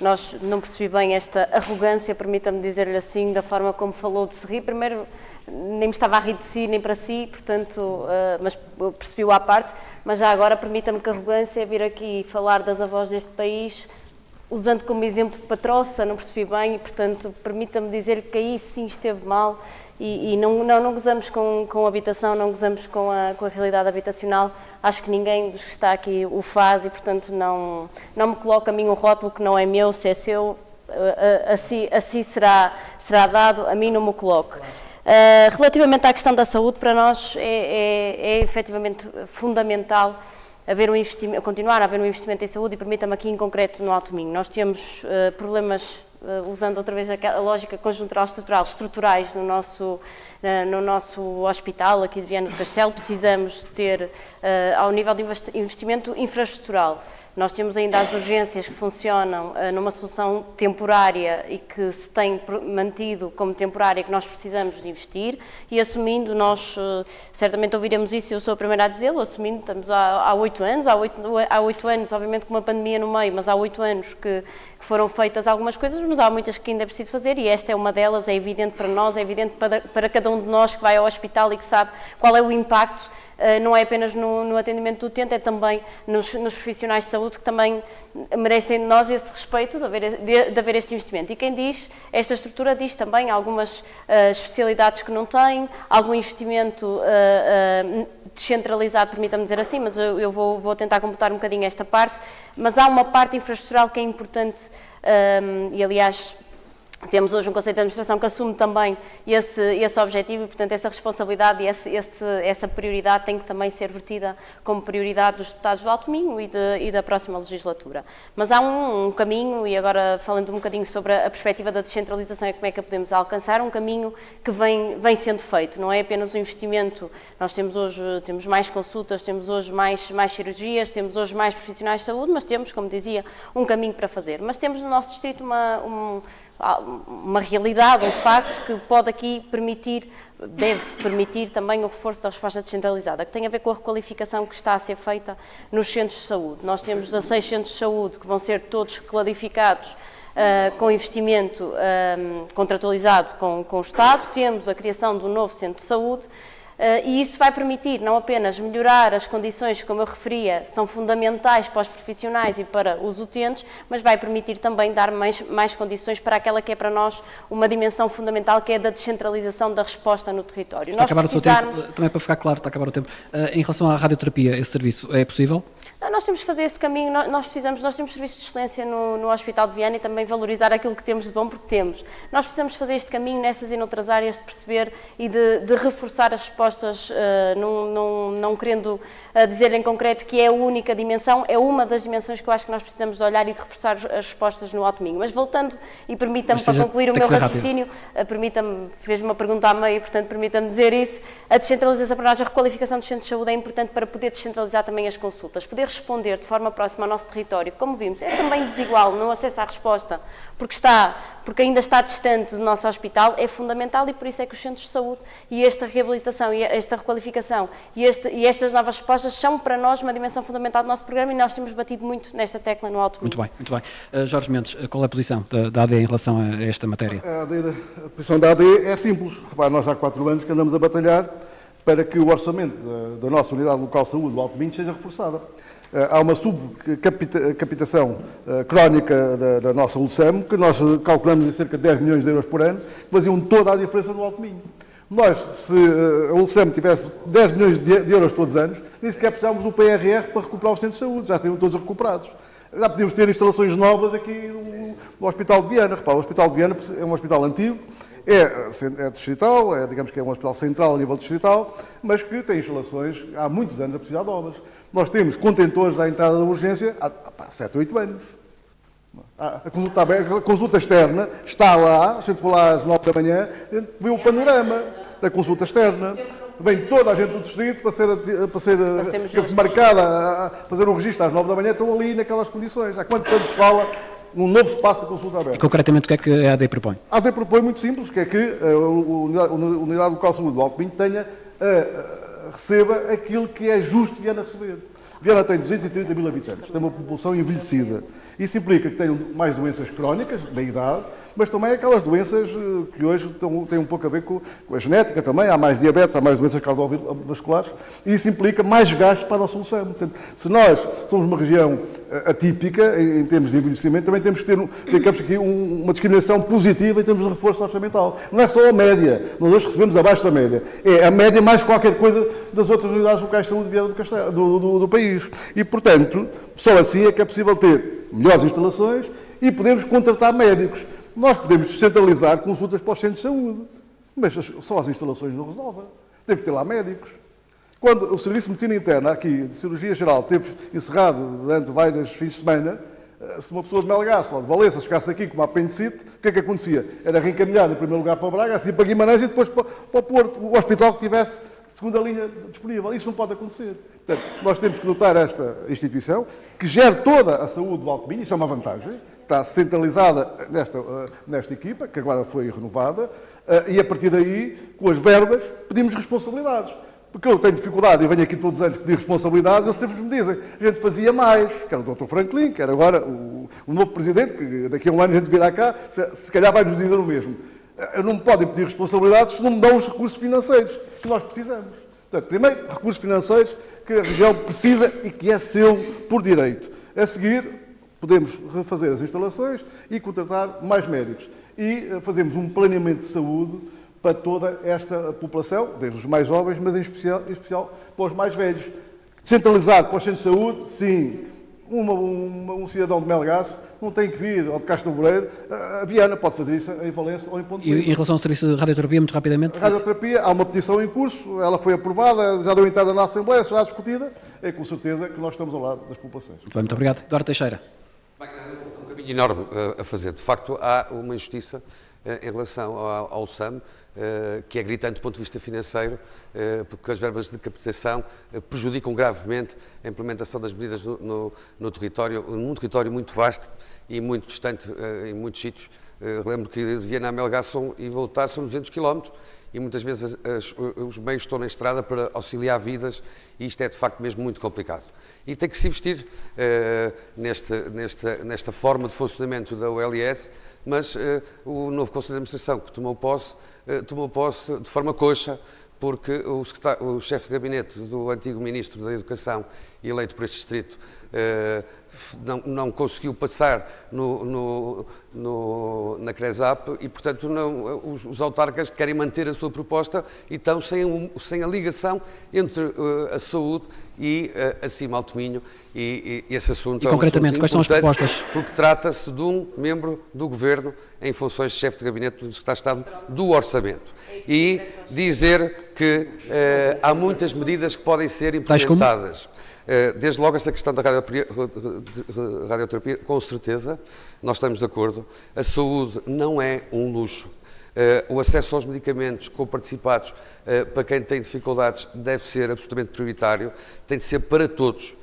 C: nós não percebi bem esta arrogância, permita-me dizer-lhe assim, da forma como falou de se rir. Primeiro, nem me estava a rir de si nem para si, portanto, mas percebi-o à parte, mas já agora permita-me que a arrogância é vir aqui falar das avós deste país, usando como exemplo Patroça, não percebi bem, e portanto permita-me dizer que aí sim esteve mal e não gozamos com a habitação, não gozamos com a realidade habitacional. Acho que ninguém dos que está aqui o faz e portanto não me coloca a mim um rótulo que não é meu, se é seu, assim será dado, a mim não me coloque. Relativamente à questão da saúde, para nós é efetivamente fundamental continuar a haver um investimento em saúde e permita-me aqui em concreto no Alto Minho. Nós temos problemas, usando outra vez a lógica conjuntural estruturais no nosso no nosso hospital aqui de Viana do Castelo, precisamos ter, ao nível de investimento infraestrutural, nós temos ainda as urgências que funcionam numa solução temporária e que se tem mantido como temporária, que nós precisamos de investir, e assumindo, nós certamente ouviremos isso, eu sou a primeira a dizê-lo, assumindo, estamos há 8 anos, há 8 anos, obviamente com uma pandemia no meio, mas há 8 anos que foram feitas algumas coisas, mas há muitas que ainda é preciso fazer, e esta é uma delas, é evidente para nós, é evidente para cada um de nós que vai ao hospital e que sabe qual é o impacto, não é apenas no atendimento do utente, é também nos profissionais de saúde que também merecem de nós esse respeito de haver este investimento. E quem diz, esta estrutura diz também algumas especialidades que não têm, algum investimento descentralizado, permita-me dizer assim, mas eu vou tentar completar um bocadinho esta parte, mas há uma parte infraestrutural que é importante e, aliás, temos hoje um Conselho de Administração que assume também esse objetivo e, portanto, essa responsabilidade e essa prioridade tem que também ser vertida como prioridade dos deputados do Alto Minho e da próxima legislatura. Mas há um caminho, e agora falando um bocadinho sobre a perspectiva da descentralização e como é que a podemos alcançar, um caminho que vem sendo feito, não é apenas um investimento, nós temos mais consultas, temos hoje mais cirurgias, temos hoje mais profissionais de saúde, mas temos, como dizia, um caminho para fazer. Mas temos no nosso distrito uma realidade, um facto que pode aqui deve permitir também o reforço da resposta descentralizada, que tem a ver com a requalificação que está a ser feita nos centros de saúde. Nós temos 16 centros de saúde que vão ser todos qualificados com investimento contratualizado com o Estado, temos a criação de um novo centro de saúde, e isso vai permitir não apenas melhorar as condições, como eu referia, são fundamentais para os profissionais e para os utentes, mas vai permitir também dar mais condições para aquela que é para nós uma dimensão fundamental, que é da descentralização da resposta no território.
B: Está a acabar o seu tempo, também para ficar claro, está a acabar o tempo. Em relação à radioterapia, esse serviço é possível?
C: Nós temos que fazer esse caminho, nós temos serviços de excelência no Hospital de Viana e também valorizar aquilo que temos de bom, porque temos. Nós precisamos fazer este caminho nessas e noutras áreas, de perceber e de reforçar as respostas, não querendo dizer em concreto que é a única dimensão, é uma das dimensões que eu acho que nós precisamos de olhar e de reforçar as respostas no Alto Minho. Mas voltando, e permita-me, para concluir o meu raciocínio, fez-me uma pergunta à meio, portanto permita-me dizer isso, a descentralização para nós, a requalificação dos centros de saúde é importante para poder descentralizar também as consultas, poder responder de forma próxima ao nosso território, como vimos, é também desigual no acesso à resposta, porque ainda está distante do nosso hospital, é fundamental, e por isso é que os centros de saúde e esta reabilitação e esta requalificação e estas novas respostas são para nós uma dimensão fundamental do nosso programa, e nós temos batido muito nesta tecla no Alto Minho.
B: Muito bem. Jorge Mendes, qual é a posição da AD em relação a esta matéria?
D: A posição da AD é simples. Repare, nós há 4 anos que andamos a batalhar para que o orçamento da nossa Unidade Local de Saúde do Alto Minho seja reforçada. Há uma subcapitação crónica da nossa ULSAM, que nós calculamos em cerca de 10 milhões de euros por ano, que faziam toda a diferença no Alto Minho. Nós, se a ULSAM tivesse 10 milhões de euros todos os anos, nem sequer precisávamos do PRR para recuperar os centros de saúde, já estariam todos recuperados. Já podíamos ter instalações novas aqui no Hospital de Viana. Repara, o Hospital de Viana é um hospital antigo, é distrital, digamos que é um hospital central a nível distrital, mas que tem instalações há muitos anos a precisar de obras. Nós temos contentores à entrada da urgência há 7 ou 8 anos. A consulta externa está lá, a gente for lá às 9 da manhã, a gente vê o panorama da consulta externa. Vem toda a gente do distrito para ser marcada, a fazer o registro às 9 da manhã, estão ali naquelas condições. Há quanto tempo se fala num novo espaço de consulta aberta?
B: E concretamente o que é que a AD propõe?
D: A AD propõe muito simples, que é que a Unidade Local de Saúde do Alto Minho receba aquilo que é justo Viana receber. Viana tem 230 mil habitantes, tem uma população envelhecida. Isso implica que tenham mais doenças crónicas, da idade, mas também aquelas doenças que hoje têm um pouco a ver com a genética também. Há mais diabetes, há mais doenças cardiovasculares, e isso implica mais gastos para a solução. Portanto, se nós somos uma região atípica em termos de envelhecimento, também temos que ter aqui uma discriminação positiva em termos de reforço orçamental. Não é só a média, nós hoje recebemos abaixo da média. É a média mais qualquer coisa das outras unidades locais de saúde do país. E, portanto, só assim é que é possível ter melhores instalações e podemos contratar médicos. Nós podemos descentralizar consultas para os centros de saúde, mas só as instalações não resolvem. Deve ter lá médicos. Quando o Serviço de Medicina Interna, aqui, de Cirurgia Geral, esteve encerrado durante vários fins de semana, Se uma pessoa de Melgaço ou de Valença chegasse aqui com uma apendicite, o que é que acontecia? Era reencaminhado em primeiro lugar para Braga, assim para Guimarães e depois para o Porto, o hospital que tivesse segunda linha disponível. Isso não pode acontecer. Portanto, nós temos que dotar esta instituição, que gere toda a saúde do Alto Minho, isso é uma vantagem, está centralizada nesta equipa, que agora foi renovada, e a partir daí, com as verbas, pedimos responsabilidades. Porque eu tenho dificuldade e venho aqui todos os anos pedir responsabilidades, eles sempre me dizem, a gente fazia mais, que era o Dr. Franklin, que era agora o novo presidente, que daqui a um ano a gente virá cá, se calhar vai nos dizer o mesmo. Não me podem pedir responsabilidades se não me dão os recursos financeiros que nós precisamos. Portanto, primeiro, recursos financeiros que a região precisa e que é seu por direito. A seguir, podemos refazer as instalações e contratar mais médicos. E fazemos um planeamento de saúde para toda esta população, desde os mais jovens, mas em especial para os mais velhos. Centralizado para os centros de saúde, sim. Um cidadão de Melgaço não tem que vir ao de Castro Moreiro. A Viana pode fazer isso em Valença ou em Ponte Lima.
B: E em relação ao serviço de radioterapia, muito rapidamente?
D: A radioterapia, há uma petição em curso, ela foi aprovada, já deu entrada na Assembleia, será discutida. É com certeza que nós estamos ao lado das populações.
B: Muito bem, muito obrigado. Eduardo Teixeira.
E: Bem, um caminho enorme a fazer. De facto, há uma injustiça em relação ao SAM, que é gritante do ponto de vista financeiro, porque as verbas de captação prejudicam gravemente a implementação das medidas no território, num território muito vasto e muito distante em muitos sítios. Lembro que de Viana a Melgaço e voltar são 200 km e muitas vezes os meios estão na estrada para auxiliar vidas e isto é de facto mesmo muito complicado. E tem que se investir nesta forma de funcionamento da OLS, mas o novo Conselho de Administração que tomou posse de forma coxa, porque o chefe de gabinete do antigo Ministro da Educação, eleito por este distrito, não conseguiu passar na CRESAP e, portanto, os autarcas querem manter a sua proposta e estão sem a ligação entre a saúde e a CIMA Alto Minho e esse assunto.
B: E concretamente, quais são as propostas?
E: Porque trata-se de um membro do Governo em funções de chefe de gabinete do Secretário de Estado do Orçamento. E dizer que há muitas medidas que podem ser implementadas. Desde logo essa questão da radioterapia, com certeza, nós estamos de acordo. A saúde não é um luxo. O acesso aos medicamentos coparticipados para quem tem dificuldades deve ser absolutamente prioritário, tem de ser para todos.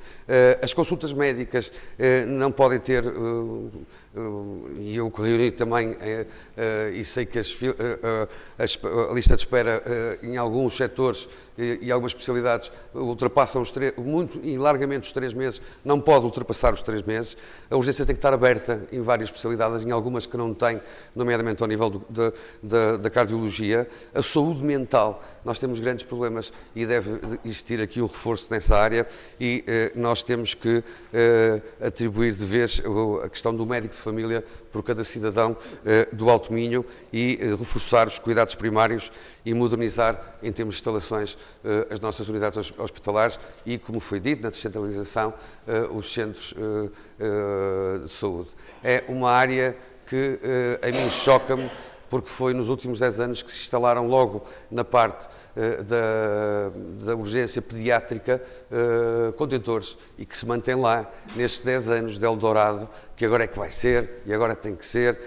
E: As consultas médicas não podem ter, e eu reuni também, e sei que a lista de espera em alguns setores e algumas especialidades ultrapassam muito e largamente os 3 meses, não pode ultrapassar os 3 meses. A urgência tem que estar aberta em várias especialidades, em algumas que não têm, nomeadamente ao nível da cardiologia. A saúde mental, nós temos grandes problemas e deve existir aqui um reforço nessa área e nós temos que atribuir de vez a questão do médico de família por cada cidadão do Alto Minho e reforçar os cuidados primários e modernizar, em termos de instalações, as nossas unidades hospitalares e, como foi dito, na descentralização, os centros de saúde. É uma área que a mim choca-me, porque foi nos últimos 10 anos que se instalaram logo na parte da urgência pediátrica contentores e que se mantém lá nestes 10 anos de Eldorado, que agora é que vai ser e agora tem que ser,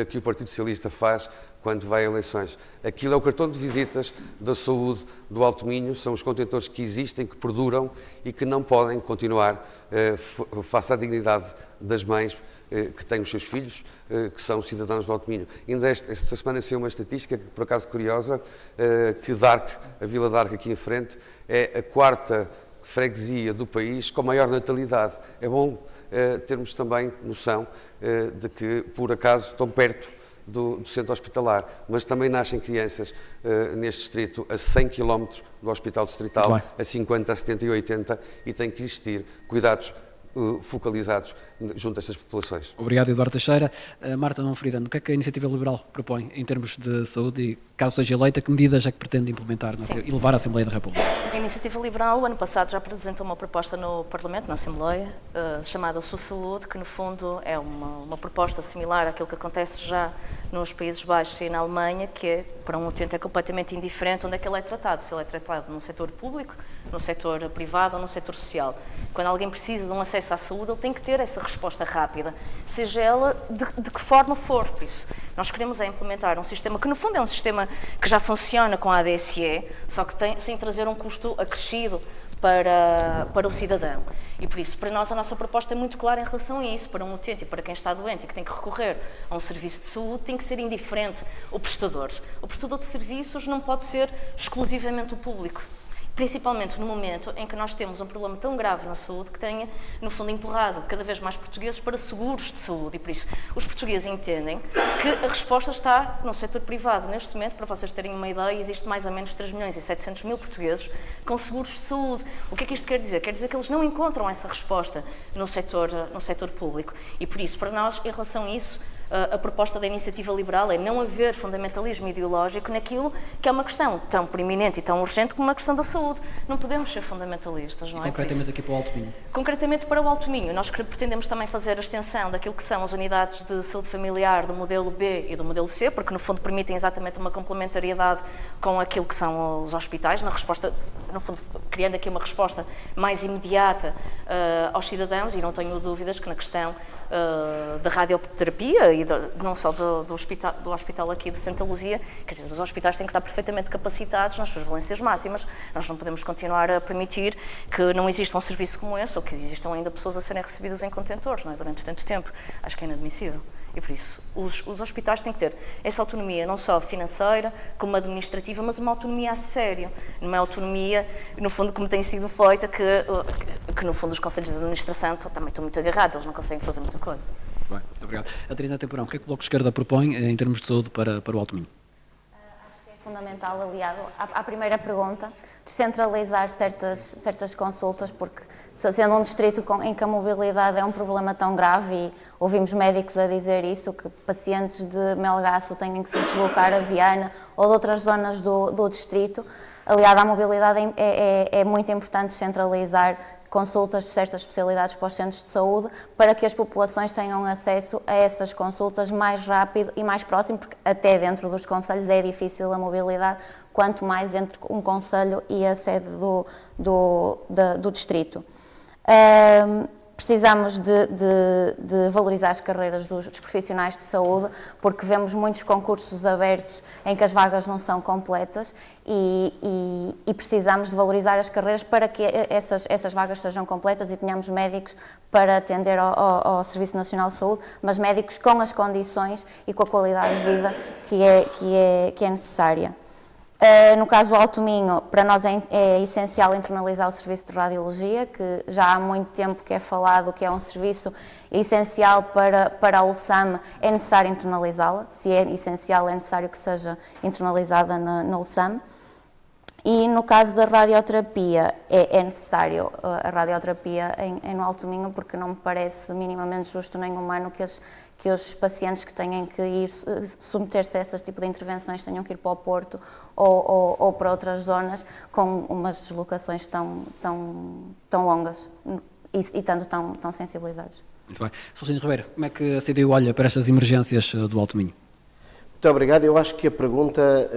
E: que o Partido Socialista faz quando vai a eleições. Aquilo é o cartão de visitas da saúde do Alto Minho, são os contentores que existem, que perduram e que não podem continuar face à dignidade das mães que têm os seus filhos, que são cidadãos do Alto Minho. Ainda esta semana saiu uma estatística, que por acaso curiosa, que a Vila de Arco aqui em frente, é a 4ª freguesia do país com maior natalidade. É bom termos também noção de que, por acaso, estão perto do centro hospitalar, mas também nascem crianças neste distrito a 100 km do Hospital Distrital, a 50, a 70 e 80, e tem que existir cuidados focalizados junto a estas populações.
B: Obrigado, Eduardo Teixeira. Marta Manfredini, o que é que a Iniciativa Liberal propõe em termos de saúde e, caso seja eleita, que medidas é que pretende implementar e levar à Assembleia da República?
F: A Iniciativa Liberal, o ano passado, já apresentou uma proposta no Parlamento, na Assembleia, chamada Sua Saúde, que no fundo é uma proposta similar àquilo que acontece já nos Países Baixos e na Alemanha, que é, para um utente é completamente indiferente onde é que ele é tratado, se ele é tratado num setor público, no setor privado ou no setor social. Quando alguém precisa de um acesso à saúde, ele tem que ter essa resposta rápida, seja ela de que forma for. Por isso, nós queremos implementar um sistema que, no fundo, é um sistema que já funciona com a ADSE, só que sem trazer um custo acrescido para o cidadão. E por isso, para nós, a nossa proposta é muito clara em relação a isso. Para um utente e para quem está doente e que tem que recorrer a um serviço de saúde, tem que ser indiferente o prestador. O prestador de serviços não pode ser exclusivamente o público. Principalmente no momento em que nós temos um problema tão grave na saúde que tenha, no fundo, empurrado cada vez mais portugueses para seguros de saúde. E por isso, os portugueses entendem que a resposta está no setor privado. Neste momento, para vocês terem uma ideia, existe mais ou menos 3.700.000 portugueses com seguros de saúde. O que é que isto quer dizer? Quer dizer que eles não encontram essa resposta no setor público. E por isso, para nós, em relação a isso, a proposta da iniciativa liberal é não haver fundamentalismo ideológico naquilo que é uma questão tão preeminente e tão urgente como a questão da saúde. Não podemos ser fundamentalistas, não é?
B: Concretamente aqui para o Alto Minho.
F: Concretamente para o Alto Minho, nós pretendemos também fazer a extensão daquilo que são as unidades de saúde familiar do modelo B e do modelo C, porque no fundo permitem exatamente uma complementariedade com aquilo que são os hospitais, na resposta, no fundo, criando aqui uma resposta mais imediata aos cidadãos, e não tenho dúvidas que na questão da radioterapia e não só do hospital aqui de Santa Luzia, quer dizer, os hospitais têm que estar perfeitamente capacitados nas suas valências máximas. Nós não podemos continuar a permitir que não exista um serviço como esse, ou que existam ainda pessoas a serem recebidas em contentores, não é? Durante tanto tempo. Acho que é inadmissível. E por isso, os hospitais têm que ter essa autonomia, não só financeira, como administrativa, mas uma autonomia a sério. Não é autonomia, no fundo, como tem sido feita, que no fundo os conselhos de administração também estão muito agarrados, eles não conseguem fazer muita coisa.
B: Bem, muito obrigado. Adriana Temporão, o que é que o Bloco de Esquerda propõe em termos de saúde para o Alto Minho?
G: Acho que é fundamental, aliado à primeira pergunta, descentralizar certas consultas, porque sendo um distrito em que a mobilidade é um problema tão grave, e ouvimos médicos a dizer isso, que pacientes de Melgaço têm que se deslocar a Viana ou de outras zonas do distrito, aliado à mobilidade é muito importante descentralizar consultas de certas especialidades para os centros de saúde, para que as populações tenham acesso a essas consultas mais rápido e mais próximo, porque até dentro dos concelhos é difícil a mobilidade, quanto mais entre um concelho e a sede do distrito. Precisamos de valorizar as carreiras dos profissionais de saúde, porque vemos muitos concursos abertos em que as vagas não são completas e precisamos de valorizar as carreiras para que essas vagas sejam completas e tenhamos médicos para atender ao Serviço Nacional de Saúde, mas médicos com as condições e com a qualidade de vida que é necessária. No caso do Alto Minho, para nós é essencial internalizar o serviço de radiologia, que já há muito tempo que é falado que é um serviço essencial para a ULSAM, é necessário internalizá-la. Se é essencial, é necessário que seja internalizada na ULSAM. E no caso da radioterapia, é necessário a radioterapia no Alto Minho, porque não me parece minimamente justo nem humano que os pacientes que têm que ir submeter-se a esse tipo de intervenções tenham que ir para o Porto ou para outras zonas com umas deslocações tão longas e estando tão sensibilizados.
B: Muito bem. Sozinho Ribeiro, como é que a CDU olha para estas emergências do Alto Minho?
H: Muito obrigado. Eu acho que a pergunta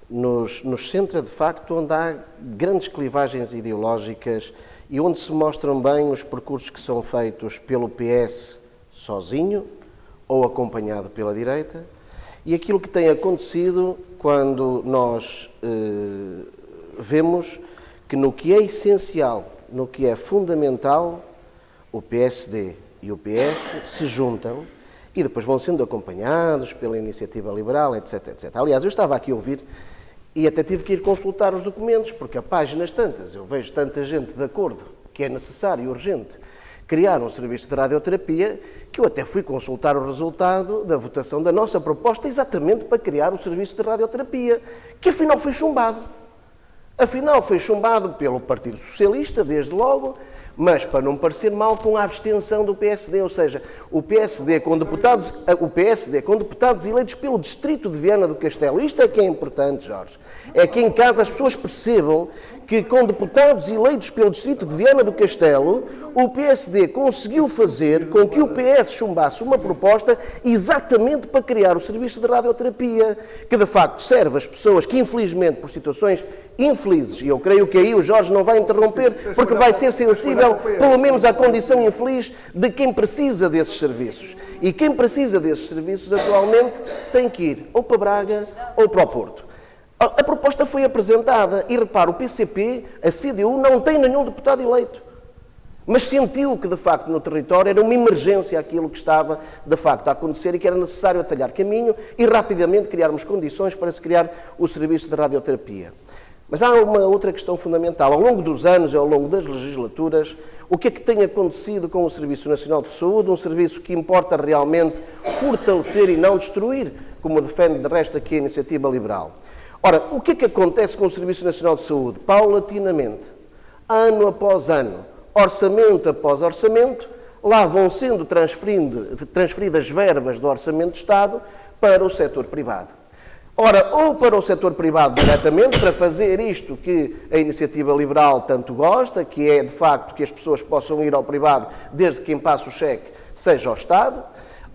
H: nos centra, de facto, onde há grandes clivagens ideológicas e onde se mostram bem os percursos que são feitos pelo PS sozinho ou acompanhado pela direita, e aquilo que tem acontecido quando nós vemos que no que é essencial, no que é fundamental, o PSD e o PS se juntam e depois vão sendo acompanhados pela iniciativa liberal, etc, etc. Aliás, eu estava aqui a ouvir e até tive que ir consultar os documentos, porque a páginas tantas, eu vejo tanta gente de acordo que é necessário e urgente criar um serviço de radioterapia, que eu até fui consultar o resultado da votação da nossa proposta exatamente para criar o serviço de radioterapia, que afinal foi chumbado. Afinal foi chumbado pelo Partido Socialista, desde logo, mas para não parecer mal, com a abstenção do PSD, ou seja, o PSD com deputados eleitos pelo distrito de Viana do Castelo. Isto é que é importante, Jorge. É que em casa as pessoas percebam que com deputados eleitos pelo distrito de Viana do Castelo, o PSD conseguiu fazer com que o PS chumbasse uma proposta exatamente para criar o serviço de radioterapia, que de facto serve às pessoas que infelizmente, por situações infelizes, e eu creio que aí o Jorge não vai interromper, porque vai ser sensível, pelo menos à condição infeliz de quem precisa desses serviços. E quem precisa desses serviços atualmente tem que ir ou para Braga ou para o Porto. A proposta foi apresentada e, repara, o PCP, a CDU, não tem nenhum deputado eleito. Mas sentiu que, de facto, no território era uma emergência aquilo que estava, de facto, a acontecer e que era necessário atalhar caminho e rapidamente criarmos condições para se criar o serviço de radioterapia. Mas há uma outra questão fundamental. Ao longo dos anos e ao longo das legislaturas, o que é que tem acontecido com o Serviço Nacional de Saúde? Um serviço que importa realmente fortalecer e não destruir, como defende de resto aqui a Iniciativa Liberal. Ora, o que é que acontece com o Serviço Nacional de Saúde? Paulatinamente, ano após ano, orçamento após orçamento, lá vão sendo transferidas verbas do Orçamento de Estado para o setor privado. Ora, ou para o setor privado diretamente, para fazer isto que a Iniciativa Liberal tanto gosta, que é, de facto, que as pessoas possam ir ao privado desde que quem passa o cheque seja o Estado,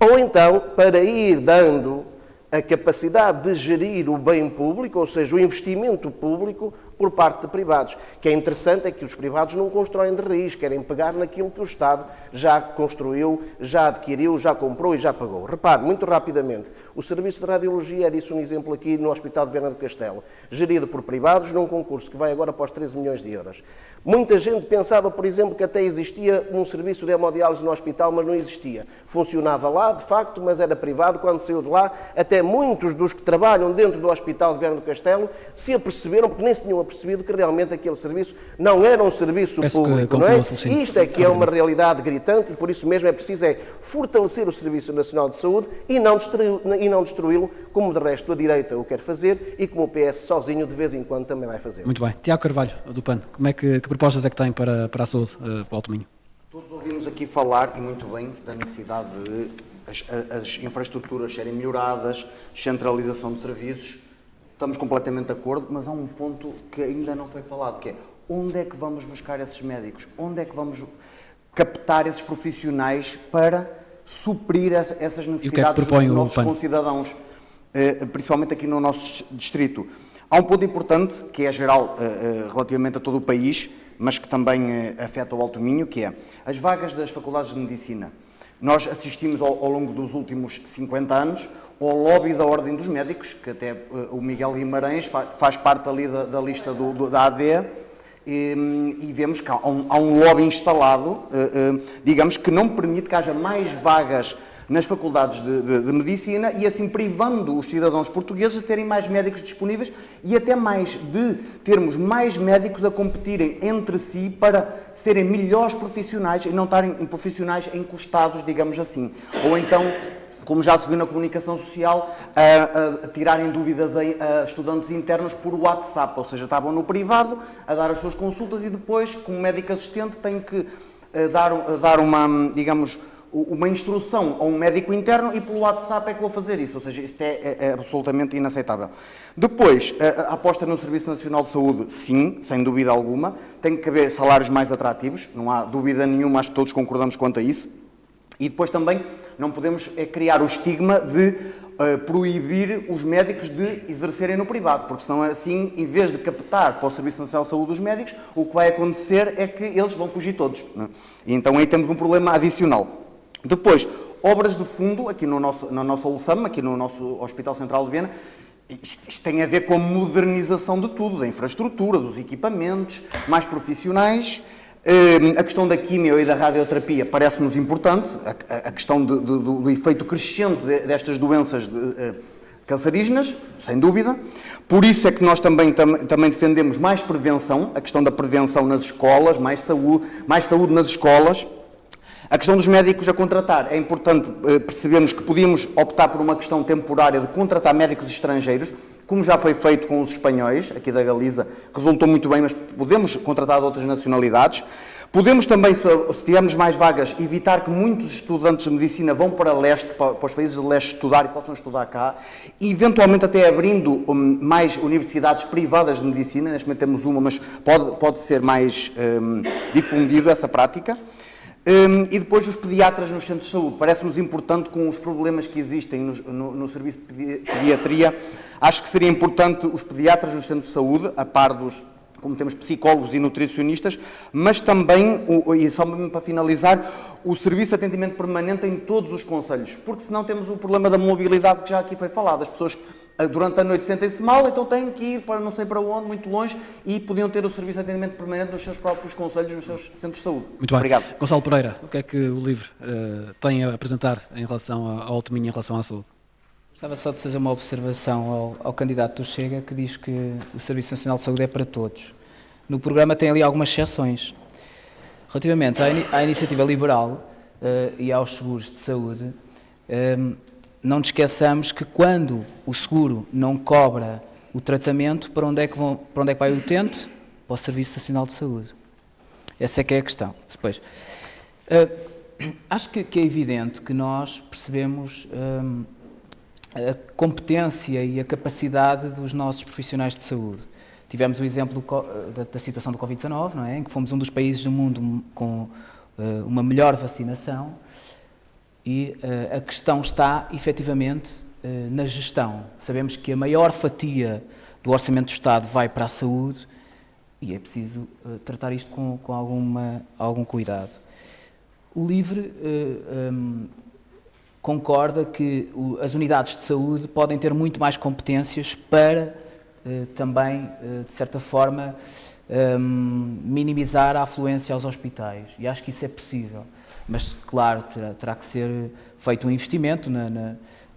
H: ou então para ir dando a capacidade de gerir o bem público, ou seja, o investimento público por parte de privados. O que é interessante é que os privados não constroem de raiz, querem pegar naquilo que o Estado já construiu, já adquiriu, já comprou e já pagou. Repare, muito rapidamente, o Serviço de Radiologia é disso um exemplo aqui no Hospital de Viana do Castelo, gerido por privados num concurso que vai agora para os 13 milhões de euros. Muita gente pensava, por exemplo, que até existia um serviço de hemodiálise no hospital, mas não existia. Funcionava lá, de facto, mas era privado. Quando saiu de lá, até muitos dos que trabalham dentro do Hospital de Viana do Castelo se aperceberam, porque nem se tinham apercebido, que realmente aquele serviço não era um serviço público, não é? E isto é que é uma realidade gritante e por isso mesmo é preciso fortalecer o Serviço Nacional de Saúde e não destruí-lo, como de resto a direita o quer fazer e como o PS sozinho de vez em quando também vai fazer.
B: Muito bem. Tiago Carvalho, do PAN, que propostas é que tem para a saúde, para o Alto Minho?
I: Todos ouvimos aqui falar, e muito bem, da necessidade de as infraestruturas serem melhoradas, centralização de serviços. Estamos completamente de acordo, mas há um ponto que ainda não foi falado, que é onde é que vamos buscar esses médicos? Onde é que vamos captar esses profissionais para suprir essas necessidades dos nossos concidadãos, principalmente aqui no nosso distrito? Há um ponto importante, que é geral relativamente a todo o país, mas que também afeta o Alto Minho, que é as vagas das faculdades de Medicina. Nós assistimos ao longo dos últimos 50 anos ao lobby da Ordem dos Médicos, que até o Miguel Guimarães faz parte ali da lista da AD, e vemos que há um lobby instalado, digamos, que não permite que haja mais vagas nas faculdades de Medicina e assim privando os cidadãos portugueses de terem mais médicos disponíveis e até mais de termos mais médicos a competirem entre si para serem melhores profissionais e não estarem profissionais encostados, digamos assim. Ou então, como já se viu na comunicação social, a tirarem dúvidas a estudantes internos por WhatsApp, ou seja, estavam no privado a dar as suas consultas e depois, como médico assistente, têm que dar uma, digamos, uma instrução a um médico interno e pelo WhatsApp é que vou fazer isso, ou seja, isto é absolutamente inaceitável. Depois, a aposta no Serviço Nacional de Saúde, sim, sem dúvida alguma, tem que haver salários mais atrativos, não há dúvida nenhuma, acho que todos concordamos quanto a isso, e depois também não podemos criar o estigma de proibir os médicos de exercerem no privado, porque senão assim, em vez de captar para o Serviço Nacional de Saúde os médicos, o que vai acontecer é que eles vão fugir todos, não é? E então aí temos um problema adicional. Depois, obras de fundo, aqui na nossa ULSAM, aqui no nosso Hospital Central de Viana, isto tem a ver com a modernização de tudo, da infraestrutura, dos equipamentos, mais profissionais. A questão da quimio e da radioterapia parece-nos importante, a questão do efeito crescente destas doenças cancerígenas, sem dúvida. Por isso é que nós também defendemos mais prevenção, a questão da prevenção nas escolas, mais saúde nas escolas. A questão dos médicos a contratar, é importante percebermos que podíamos optar por uma questão temporária de contratar médicos estrangeiros, como já foi feito com os espanhóis, aqui da Galiza, resultou muito bem, mas podemos contratar de outras nacionalidades.
K: Podemos também, se tivermos mais vagas, evitar que muitos estudantes de medicina vão para leste, para os países de leste estudar e possam estudar cá, e eventualmente até abrindo mais universidades privadas de medicina. Neste momento temos uma, mas pode ser mais difundido essa prática. E depois os pediatras nos centros de saúde. Parece-nos importante, com os problemas que existem no serviço de pediatria, acho que seria importante os pediatras nos centros de saúde, a par dos, como temos psicólogos e nutricionistas, mas também, e só mesmo para finalizar, o serviço de atendimento permanente em todos os concelhos, porque senão temos o problema da mobilidade que já aqui foi falado. As pessoas durante a noite sentem-se mal, então têm que ir para não sei para onde, muito longe, e podiam ter o serviço de atendimento permanente nos seus próprios concelhos, nos seus centros de saúde.
B: Muito bem.
K: Obrigado.
B: Gonçalo Pereira, o que é que o LIVRE tem a apresentar em relação ao Alto Minho, em relação à saúde?
J: Gostava só de fazer uma observação ao candidato do Chega, que diz que o Serviço Nacional de Saúde é para todos. No programa tem ali algumas exceções. Relativamente à iniciativa liberal e aos seguros de saúde, não nos esqueçamos que quando o seguro não cobra o tratamento, para onde é que vai o utente? Para o Serviço Nacional de Saúde. Essa é que é a questão. Depois, acho que é evidente que nós percebemos a competência e a capacidade dos nossos profissionais de saúde. Tivemos o exemplo da situação do Covid-19, não é? Em que fomos um dos países do mundo com uma melhor vacinação. E a questão está, efetivamente, na gestão. Sabemos que a maior fatia do orçamento do Estado vai para a saúde e é preciso tratar isto com algum cuidado. O LIVRE concorda que as unidades de saúde podem ter muito mais competências para também, de certa forma, minimizar a afluência aos hospitais. E acho que isso é possível. Mas, claro, terá que ser feito um investimento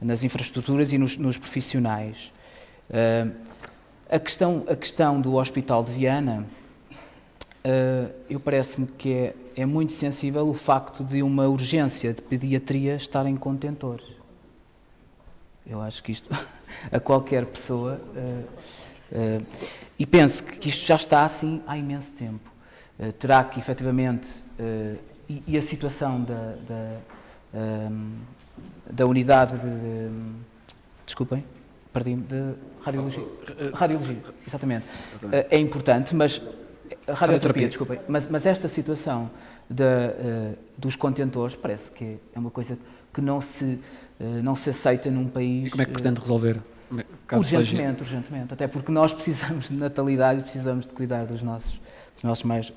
J: nas infraestruturas e nos profissionais. A questão do Hospital de Viana, eu parece-me que é muito sensível o facto de uma urgência de pediatria estar em contentores. Eu acho que isto, a qualquer pessoa... e penso que isto já está assim há imenso tempo. Terá que, efetivamente... E a situação da unidade desculpem, perdi-me, de radiologia, exatamente, é importante, mas a radioterapia, desculpem, mas esta situação dos contentores parece que é uma coisa que não se aceita num país...
B: E como é que pretende resolver?
J: Urgentemente, até porque nós precisamos de natalidade e precisamos de cuidar dos nossos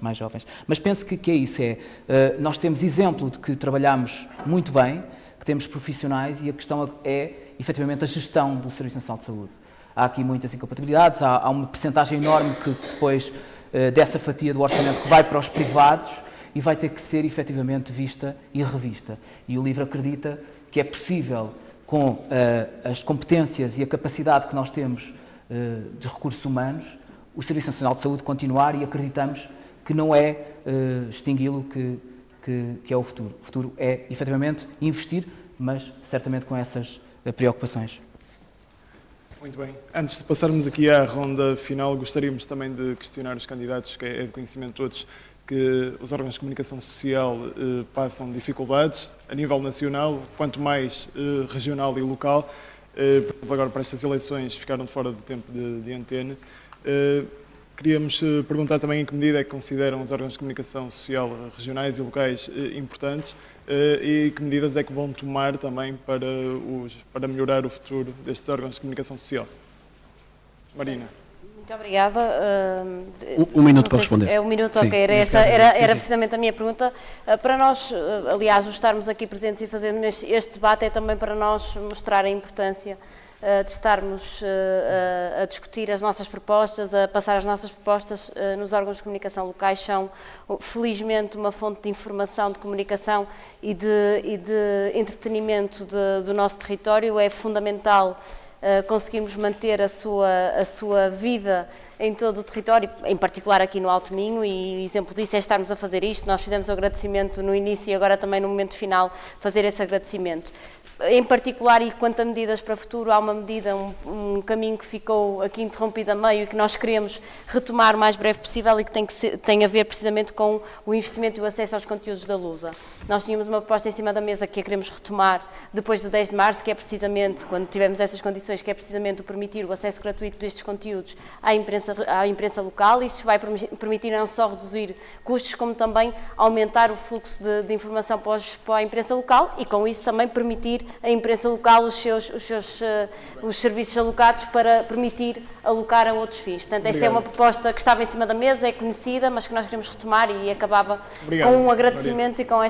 J: mais jovens. Mas penso que é isso, nós temos exemplo de que trabalhamos muito bem, que temos profissionais e a questão é, efetivamente, a gestão do Serviço Nacional de Saúde. Há aqui muitas incompatibilidades, há uma percentagem enorme que depois dessa fatia do orçamento que vai para os privados e vai ter que ser, efetivamente, vista e revista. E o LIVRE acredita que é possível, com as competências e a capacidade que nós temos de recursos humanos, o Serviço Nacional de Saúde continuar, e acreditamos que não é extingui-lo que é o futuro. O futuro é, efetivamente, investir, mas certamente com essas preocupações.
A: Muito bem. Antes de passarmos aqui à ronda final, gostaríamos também de questionar os candidatos, que é de conhecimento de todos, que os órgãos de comunicação social passam dificuldades a nível nacional, quanto mais regional e local. Por exemplo, agora para estas eleições ficaram fora do tempo de antena. Queríamos perguntar também em que medida é que consideram os órgãos de comunicação social regionais e locais importantes e que medidas é que vão tomar também para melhorar o futuro destes órgãos de comunicação social. Marina.
C: Muito obrigada.
B: Um minuto para responder.
C: É um minuto,
B: sim,
C: ok. Era precisamente a minha pergunta. Para nós, aliás, estarmos aqui presentes e fazendo este debate é também para nós mostrar a importância de estarmos a discutir as nossas propostas, a passar as nossas propostas nos órgãos de comunicação locais. São, felizmente, uma fonte de informação, de comunicação e de entretenimento do nosso território. É fundamental conseguirmos manter a sua vida em todo o território, em particular aqui no Alto Minho, e exemplo disso é estarmos a fazer isto. Nós fizemos o agradecimento no início e agora também no momento final fazer esse agradecimento. em particular, e quanto a medidas para o futuro, há uma medida, um caminho que ficou aqui interrompido a meio e que nós queremos retomar o mais breve possível e que tem a ver precisamente com o investimento e o acesso aos conteúdos da Lusa. Nós tínhamos uma proposta em cima da mesa que a queremos retomar depois do 10 de março, que é precisamente, quando tivermos essas condições, que é precisamente o permitir o acesso gratuito destes conteúdos à imprensa local. Isto vai permitir não só reduzir custos, como também aumentar o fluxo de informação para a imprensa local e, com isso, também permitir a imprensa local os serviços alocados para permitir alocar a outros fins. Portanto, esta é uma proposta que estava em cima da mesa, é conhecida, mas que nós queremos retomar e acabava com um agradecimento e com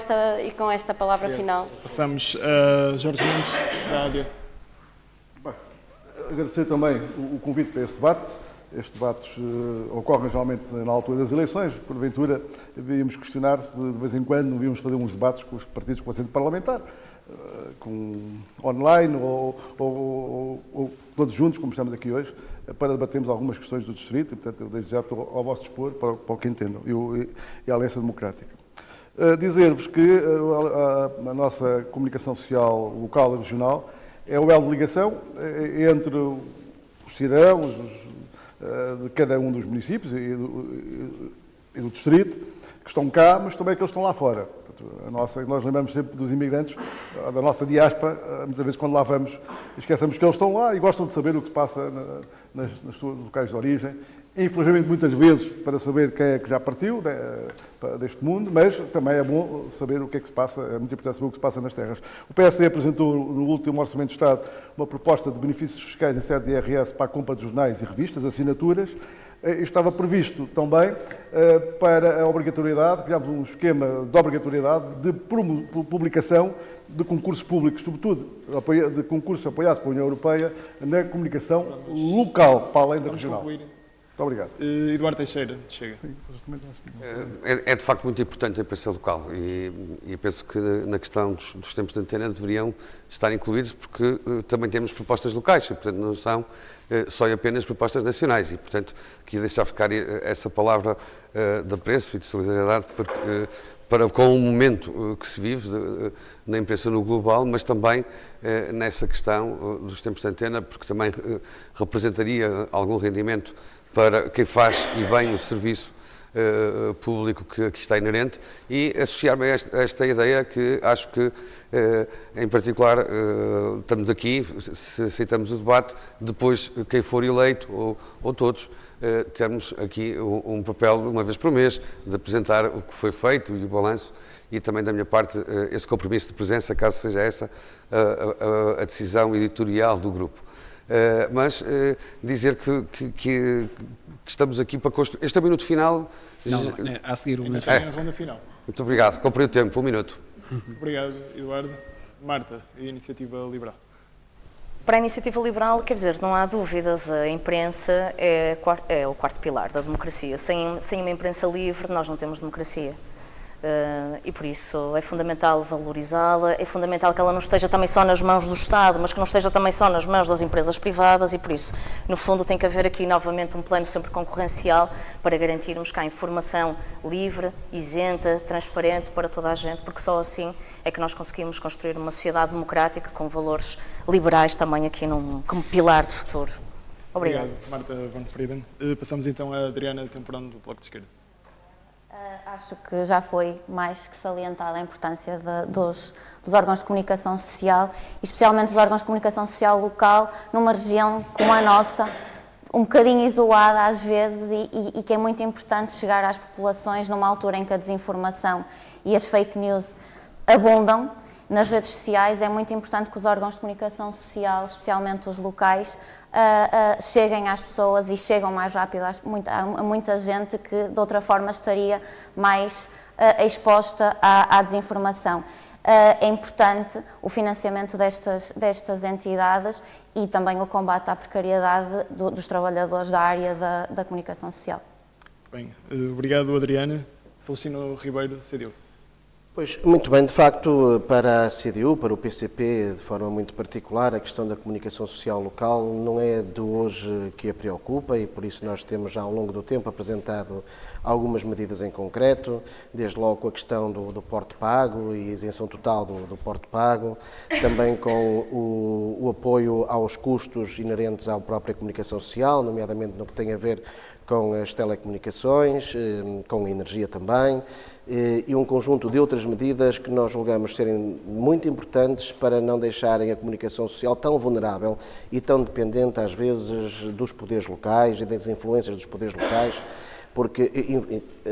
C: esta palavra final.
A: Passamos a Jorge Mendes, da ADIA.
D: Agradecer também o convite para este debate. Estes debates ocorrem geralmente na altura das eleições. Porventura, devíamos questionar se de vez em quando devíamos fazer uns debates com os partidos com assento parlamentar, online ou todos juntos, como estamos aqui hoje, para debatermos algumas questões do distrito. E, portanto, eu desde já estou ao vosso dispor para o que entendam, e a Aliança Democrática. Dizer-vos que a nossa comunicação social local e regional é o elo de ligação entre os cidadãos de cada um dos municípios e do distrito, que estão cá, mas também aqueles que estão lá fora. Nós lembramos sempre dos imigrantes, da nossa diáspora, muitas vezes quando lá vamos, esquecemos que eles estão lá e gostam de saber o que se passa nas suas locais de origem. Infelizmente, muitas vezes, para saber quem é que já partiu deste mundo, mas também é bom saber o que é que se passa, é muito importante saber o que se passa nas terras. O PSD apresentou no último Orçamento de Estado uma proposta de benefícios fiscais em sede de IRS para a compra de jornais e revistas, assinaturas. Estava previsto também para a obrigatoriedade, criámos um esquema de obrigatoriedade de publicação de concursos públicos, sobretudo de concursos apoiados pela União Europeia na comunicação local, para além da regional. Muito obrigado.
A: Eduardo Teixeira, chega.
E: É de facto muito importante a imprensa local e penso que na questão dos tempos de antena deveriam estar incluídos, porque também temos propostas locais e, portanto, não são só e apenas propostas nacionais e, portanto, queria deixar ficar essa palavra de apreço e de solidariedade para com o momento que se vive na imprensa no global, mas também nessa questão dos tempos de antena, porque também representaria algum rendimento para quem faz e bem o serviço público que aqui está inerente, e associar-me a esta ideia que acho que, em particular, estamos aqui, se aceitamos o debate, depois quem for eleito, ou todos, termos aqui um papel, uma vez por mês, de apresentar o que foi feito e o balanço, e também da minha parte esse compromisso de presença, caso seja essa a decisão editorial do grupo. Mas dizer que estamos aqui para construir. Este é o minuto final.
B: Não, é a seguir o minuto
A: final. Ronda final.
E: Muito obrigado. Comprei o tempo, um minuto.
A: Obrigado, Eduardo. Marta, a Iniciativa Liberal.
F: Para a Iniciativa Liberal, quer dizer, não há dúvidas, a imprensa é o quarto pilar da democracia. Sem uma imprensa livre, nós não temos democracia. E por isso é fundamental valorizá-la, é fundamental que ela não esteja também só nas mãos do Estado, mas que não esteja também só nas mãos das empresas privadas, e por isso, no fundo, tem que haver aqui novamente um plano sempre concorrencial para garantirmos que há informação livre, isenta, transparente para toda a gente, porque só assim é que nós conseguimos construir uma sociedade democrática com valores liberais também aqui como pilar de futuro. Obrigado.
A: Obrigado, Marta von Frieden. Passamos então a Adriana Temporano, do Bloco de Esquerda.
G: Acho que já foi mais que salientada a importância dos órgãos de comunicação social, e especialmente os órgãos de comunicação social local, numa região como a nossa, um bocadinho isolada às vezes, e que é muito importante chegar às populações numa altura em que a desinformação e as fake news abundam nas redes sociais. É muito importante que os órgãos de comunicação social, especialmente os locais, cheguem às pessoas e chegam mais rápido a muita gente que de outra forma estaria mais exposta à desinformação. É importante o financiamento destas entidades e também o combate à precariedade dos trabalhadores da área da comunicação social.
A: Bem, obrigado, Adriana. Celestino Ribeiro, CDU.
H: Pois, muito bem, de facto, para a CDU, para o PCP, de forma muito particular, a questão da comunicação social local não é de hoje que a preocupa e por isso nós temos já ao longo do tempo apresentado algumas medidas em concreto, desde logo a questão do porto pago e isenção total do porto pago, também com o apoio aos custos inerentes à própria comunicação social, nomeadamente no que tem a ver com as telecomunicações, com a energia também, e um conjunto de outras medidas que nós julgamos serem muito importantes para não deixarem a comunicação social tão vulnerável e tão dependente, às vezes, dos poderes locais e das influências dos poderes locais, porque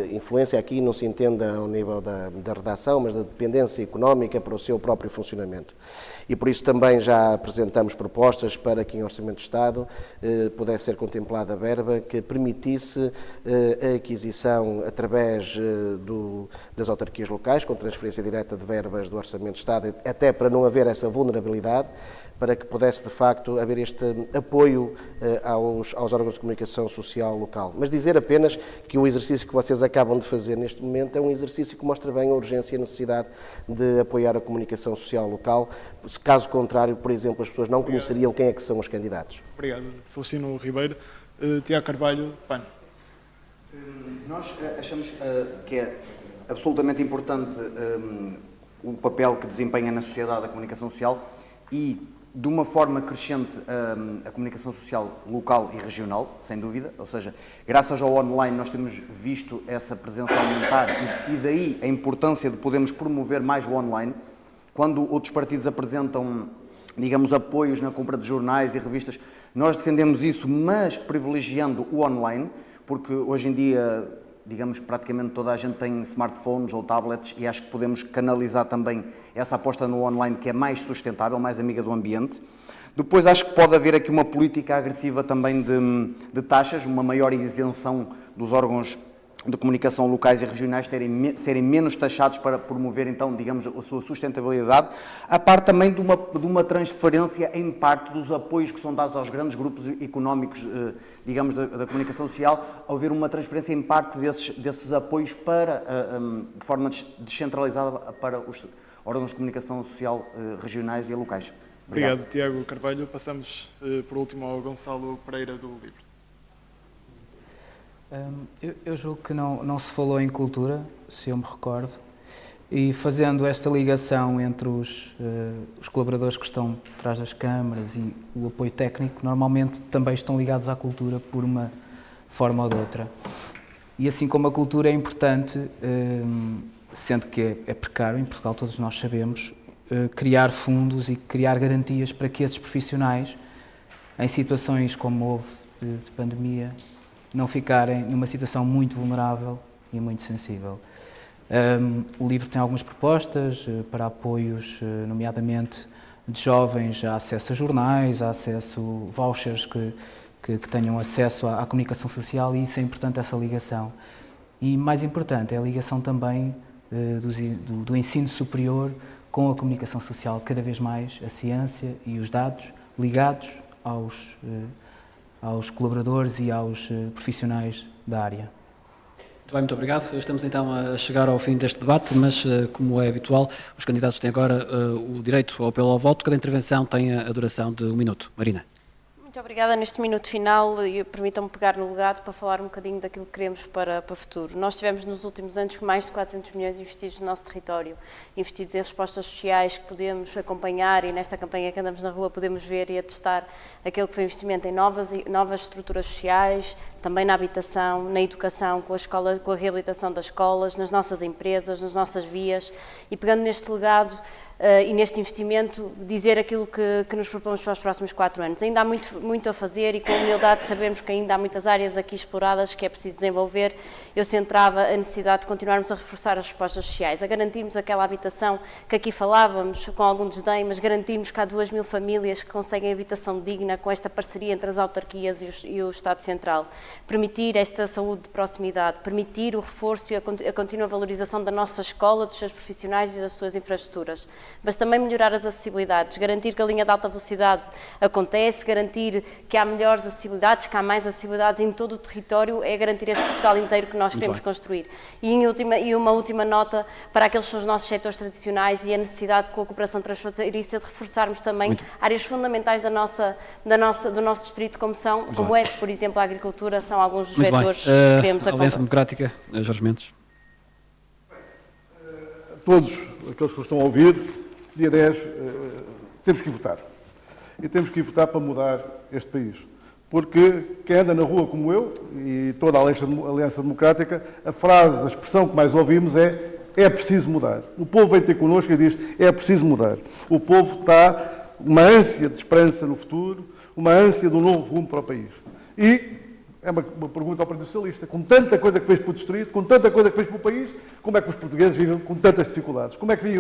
H: influência aqui não se entende ao nível da redação, mas da dependência económica para o seu próprio funcionamento. E por isso também já apresentamos propostas para que em Orçamento de Estado pudesse ser contemplada a verba que permitisse a aquisição através das autarquias locais, com transferência direta de verbas do Orçamento de Estado, até para não haver essa vulnerabilidade, para que pudesse de facto haver este apoio aos órgãos de comunicação social local. Mas dizer apenas que o exercício que vocês acabam de fazer neste momento é um exercício que mostra bem a urgência e a necessidade de apoiar a comunicação social local. Caso contrário, por exemplo, as pessoas não conheceriam quem é que são os candidatos.
A: Obrigado. Celestino Ribeiro. Tiago Carvalho, PAN.
K: Nós achamos que é absolutamente importante o papel que desempenha na sociedade a comunicação social e, de uma forma crescente, a comunicação social local e regional, sem dúvida, ou seja, graças ao online nós temos visto essa presença aumentar e daí a importância de podermos promover mais o online. Quando outros partidos apresentam, digamos, apoios na compra de jornais e revistas, nós defendemos isso, mas privilegiando o online, porque hoje em dia, digamos, praticamente toda a gente tem smartphones ou tablets e acho que podemos canalizar também essa aposta no online que é mais sustentável, mais amiga do ambiente. Depois acho que pode haver aqui uma política agressiva também de taxas, uma maior isenção dos órgãos de comunicação locais e regionais serem menos taxados para promover, então, digamos, a sua sustentabilidade, a par também de uma transferência em parte dos apoios que são dados aos grandes grupos económicos, digamos, da comunicação social, ao haver uma transferência em parte desses apoios de forma descentralizada para os órgãos de comunicação social regionais e locais.
A: Obrigado, Tiago Carvalho. Passamos, por último, ao Gonçalo Pereira, do LIVRE.
J: Eu julgo que não se falou em cultura, se eu me recordo, e fazendo esta ligação entre os colaboradores que estão por trás das câmaras e o apoio técnico, normalmente também estão ligados à cultura por uma forma ou de outra. E assim como a cultura é importante, sendo que é precário, em Portugal todos nós sabemos, criar fundos e criar garantias para que esses profissionais, em situações como houve de pandemia, não ficarem numa situação muito vulnerável e muito sensível. O livro tem algumas propostas para apoios, nomeadamente de jovens, a acesso a jornais, a acesso a vouchers que tenham acesso à comunicação social, e isso é importante, essa ligação. E mais importante é a ligação também do ensino superior com a comunicação social, cada vez mais a ciência e os dados ligados aos colaboradores e aos profissionais da área.
B: Muito bem, muito obrigado. Estamos então a chegar ao fim deste debate, mas como é habitual, os candidatos têm agora o direito ao apelo ao voto. Cada intervenção tem a duração de 1 minuto. Marina.
C: Muito obrigada. Neste minuto final, e permitam-me pegar no legado para falar um bocadinho daquilo que queremos para o futuro. Nós tivemos nos últimos anos mais de 400 milhões investidos no nosso território, investidos em respostas sociais que podemos acompanhar, e nesta campanha que andamos na rua podemos ver e atestar aquele que foi investimento em novas estruturas sociais, também na habitação, na educação, com a reabilitação das escolas, nas nossas empresas, nas nossas vias, e pegando neste legado e neste investimento, dizer aquilo que nos propomos para os próximos 4 anos. Ainda há muito a fazer, e com a humildade sabemos que ainda há muitas áreas aqui exploradas que é preciso desenvolver. Eu centrava a necessidade de continuarmos a reforçar as respostas sociais, a garantirmos aquela habitação que aqui falávamos com algum desdém, mas garantirmos que há 2.000 famílias que conseguem habitação digna com esta parceria entre as autarquias e o Estado Central. Permitir esta saúde de proximidade, permitir o reforço e a contínua valorização da nossa escola, dos seus profissionais e das suas infraestruturas. mas também melhorar as acessibilidades, garantir que a linha de alta velocidade acontece, garantir que há melhores acessibilidades, que há mais acessibilidades em todo o território, é garantir este Portugal inteiro que nós queremos construir. E uma última nota para aqueles que são os nossos setores tradicionais e a necessidade com a cooperação transfronteiriça de reforçarmos também áreas fundamentais do nosso distrito, como é, por exemplo, a agricultura, são alguns dos vetores que queremos acompanhar.
B: Aliança Democrática, Jorge Mendes.
D: Todos aqueles que estão a ouvir, dia 10, temos que ir votar. E temos que ir votar para mudar este país. Porque quem anda na rua como eu e toda a Aliança Democrática, a expressão que mais ouvimos é preciso mudar. O povo vem ter connosco e diz, é preciso mudar. O povo está uma ânsia de esperança no futuro, uma ânsia de um novo rumo para o país. E é uma pergunta ao Partido Socialista. Com tanta coisa que fez para o distrito, com tanta coisa que fez para o país, como é que os portugueses vivem com tantas dificuldades? Como é que vivem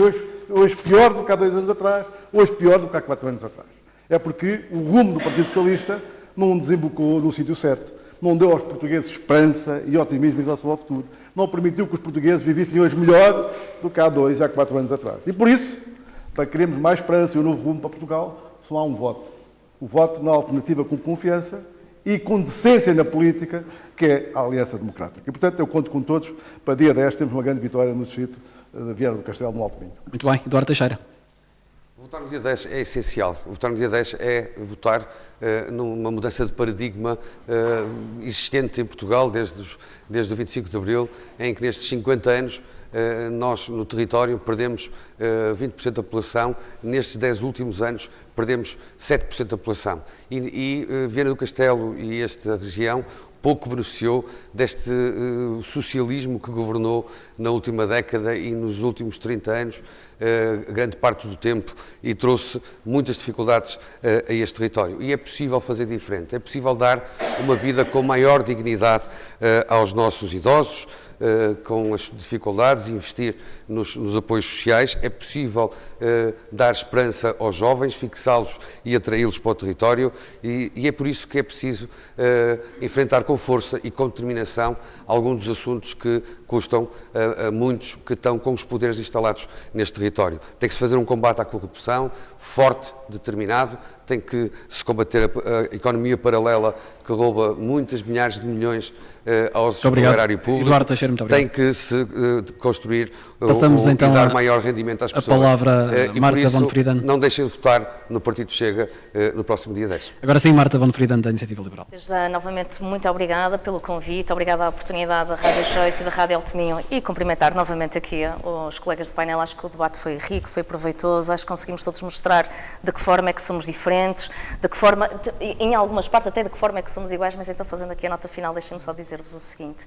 D: hoje pior do que há 2 anos atrás, hoje pior do que há 4 anos atrás? É porque o rumo do Partido Socialista não desembocou no sítio certo. Não deu aos portugueses esperança e otimismo em relação ao futuro. Não permitiu que os portugueses vivessem hoje melhor do que há 2 e há 4 anos atrás. E por isso, para queremos mais esperança e um novo rumo para Portugal, só há um voto. O voto na alternativa com confiança e com decência na política, que é a Aliança Democrática. E, portanto, eu conto com todos para dia 10 termos uma grande vitória no distrito de Viana do Castelo, no Alto Minho.
B: Muito bem. Eduardo Teixeira.
E: Votar no dia 10 é essencial. Votar no dia 10 é votar numa mudança de paradigma existente em Portugal desde o 25 de Abril, em que nestes 50 anos nós no território perdemos 20% da população, nestes 10 últimos anos perdemos 7% da população. E Viana do Castelo e esta região pouco beneficiou deste socialismo que governou na última década e nos últimos 30 anos, grande parte do tempo, e trouxe muitas dificuldades a este território. E é possível fazer diferente, é possível dar uma vida com maior dignidade aos nossos idosos, com as dificuldades, investir nos apoios sociais, é possível dar esperança aos jovens, fixá-los e atraí-los para o território e é por isso que é preciso enfrentar com força e com determinação alguns dos assuntos que custam a muitos que estão com os poderes instalados neste território. Tem que se fazer um combate à corrupção forte, determinado, tem que se combater a economia paralela que rouba muitas milhares de milhões ao erário público.
B: Eduardo Teixeira, muito obrigado.
E: Tem que se construir
B: e
E: dar maior rendimento às pessoas.
B: A palavra Marta von Frieden.
E: Não deixem de votar no Partido Chega no próximo dia 10.
B: Agora sim, Marta von Frieden, da Iniciativa Liberal.
F: Desde já, novamente, muito obrigada pelo convite, obrigada à oportunidade da Rádio Joyce e da Rádio Alto Minho e cumprimentar novamente aqui os colegas de painel. Acho que o debate foi rico, foi proveitoso, acho que conseguimos todos mostrar de que forma é que somos diferentes, de que forma, em algumas partes até de que forma é que somos iguais, mas então fazendo aqui a nota final, deixem-me só dizer-vos o seguinte.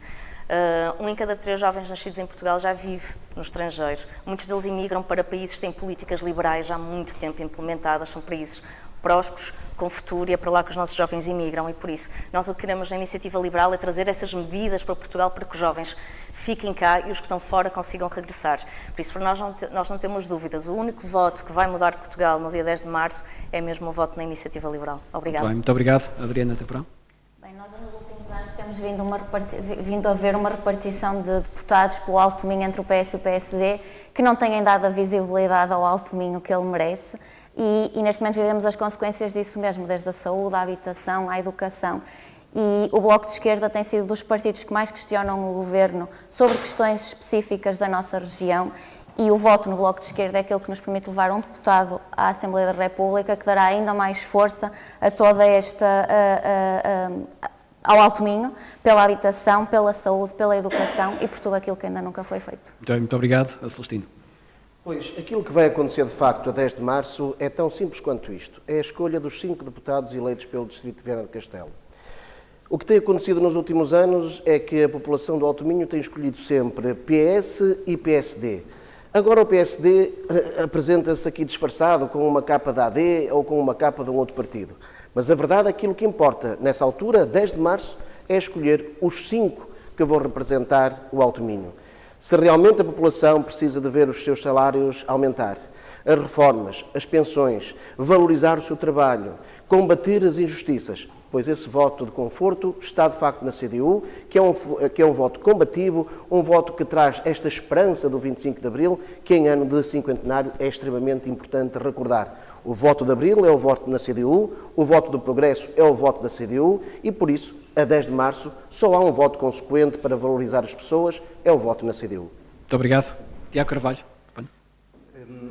F: 1 em cada 3 jovens nascidos em Portugal já vive no estrangeiro. Muitos deles imigram para países que têm políticas liberais já há muito tempo implementadas, são países prósperos, com futuro, e é para lá que os nossos jovens imigram, e por isso nós o que queremos na Iniciativa Liberal é trazer essas medidas para Portugal para que os jovens fiquem cá e os que estão fora consigam regressar. Por isso, para nós não temos dúvidas, o único voto que vai mudar Portugal no dia 10 de março é mesmo o voto na Iniciativa Liberal. Obrigada.
B: Muito obrigado. Adriana Temporão.
G: Nos últimos anos temos vindo a ver uma repartição de deputados pelo Alto Minho entre o PS e o PSD que não têm dado a visibilidade ao Alto Minho que ele merece e neste momento vivemos as consequências disso mesmo, desde a saúde, à habitação, à educação. E o Bloco de Esquerda tem sido dos partidos que mais questionam o Governo sobre questões específicas da nossa região e o voto no Bloco de Esquerda é aquele que nos permite levar um deputado à Assembleia da República que dará ainda mais força a toda esta... ao Alto Minho, pela habitação, pela saúde, pela educação e por tudo aquilo que ainda nunca foi feito.
B: Muito obrigado. A Celestino.
H: Pois, aquilo que vai acontecer de facto a 10 de março é tão simples quanto isto. É a escolha dos 5 deputados eleitos pelo Distrito de Viana do Castelo. O que tem acontecido nos últimos anos é que a população do Alto Minho tem escolhido sempre PS e PSD. Agora o PSD apresenta-se aqui disfarçado com uma capa da AD ou com uma capa de um outro partido. Mas a verdade, aquilo que importa nessa altura, 10 de março, é escolher os 5 que vão representar o Alto Minho. Se realmente a população precisa de ver os seus salários aumentar, as reformas, as pensões, valorizar o seu trabalho, combater as injustiças, pois esse voto de conforto está de facto na CDU, que é um voto combativo, um voto que traz esta esperança do 25 de Abril, que em ano de cinquentenário é extremamente importante recordar. O voto de Abril é o voto na CDU, o voto do Progresso é o voto da CDU e, por isso, a 10 de março, só há um voto consequente para valorizar as pessoas, é o voto na CDU.
B: Muito obrigado. Tiago Carvalho.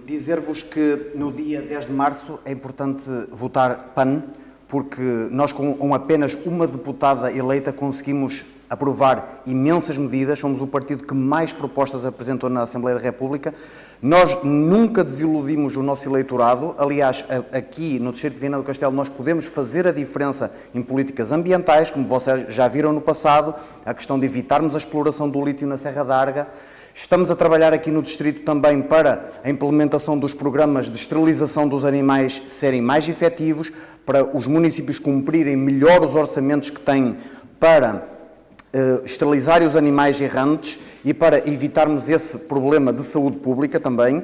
K: Dizer-vos que no dia 10 de março é importante votar PAN, porque nós com apenas uma deputada eleita conseguimos aprovar imensas medidas, somos o partido que mais propostas apresentou na Assembleia da República. Nós nunca desiludimos o nosso eleitorado, aliás, aqui no Distrito de Viana do Castelo nós podemos fazer a diferença em políticas ambientais, como vocês já viram no passado, a questão de evitarmos a exploração do lítio na Serra da Arga. Estamos a trabalhar aqui no Distrito também para a implementação dos programas de esterilização dos animais serem mais efetivos, para os municípios cumprirem melhor os orçamentos que têm para esterilizar os animais errantes e para evitarmos esse problema de saúde pública também.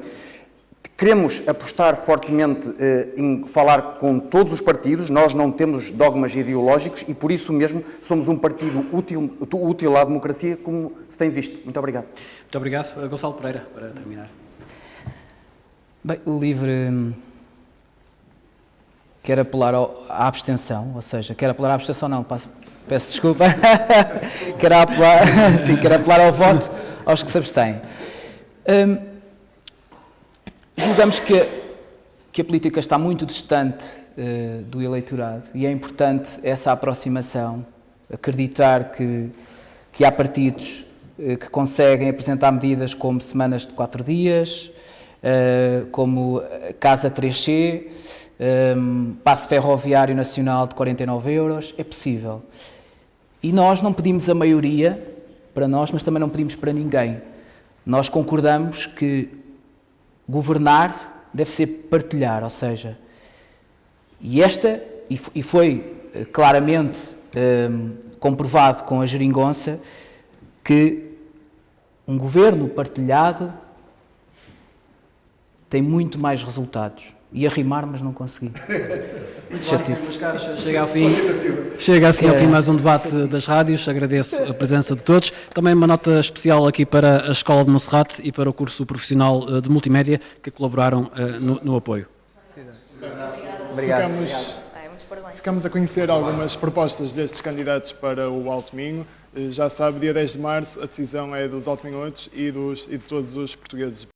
K: Queremos apostar fortemente em falar com todos os partidos, nós não temos dogmas ideológicos e por isso mesmo somos um partido útil à democracia, como se tem visto. Muito obrigado.
B: Muito obrigado. Gonçalo Pereira, para terminar.
J: Bem, o LIVRE quer apelar à abstenção, ou seja, quer apelar à abstenção não, peço desculpa, quer apelar ao voto aos que se abstêm. Julgamos que a política está muito distante do eleitorado e é importante essa aproximação, acreditar que há partidos que conseguem apresentar medidas como semanas de 4 dias, como Casa 3C, passe ferroviário nacional de 49 euros, é possível. E nós não pedimos a maioria para nós, mas também não pedimos para ninguém. Nós concordamos que governar deve ser partilhar, ou seja, e foi claramente comprovado com a geringonça que um governo partilhado tem muito mais resultados. Ia rimar, mas não consegui.
B: Meus caros, chega assim ao fim mais um debate das rádios. Agradeço a presença de todos. Também uma nota especial aqui para a Escola de Monserrate e para o curso profissional de multimédia que colaboraram no apoio.
K: Obrigado.
A: Ficamos a conhecer algumas propostas destes candidatos para o Alto Minho. Já sabe, dia 10 de março a decisão é dos altominhoenses e de todos os portugueses.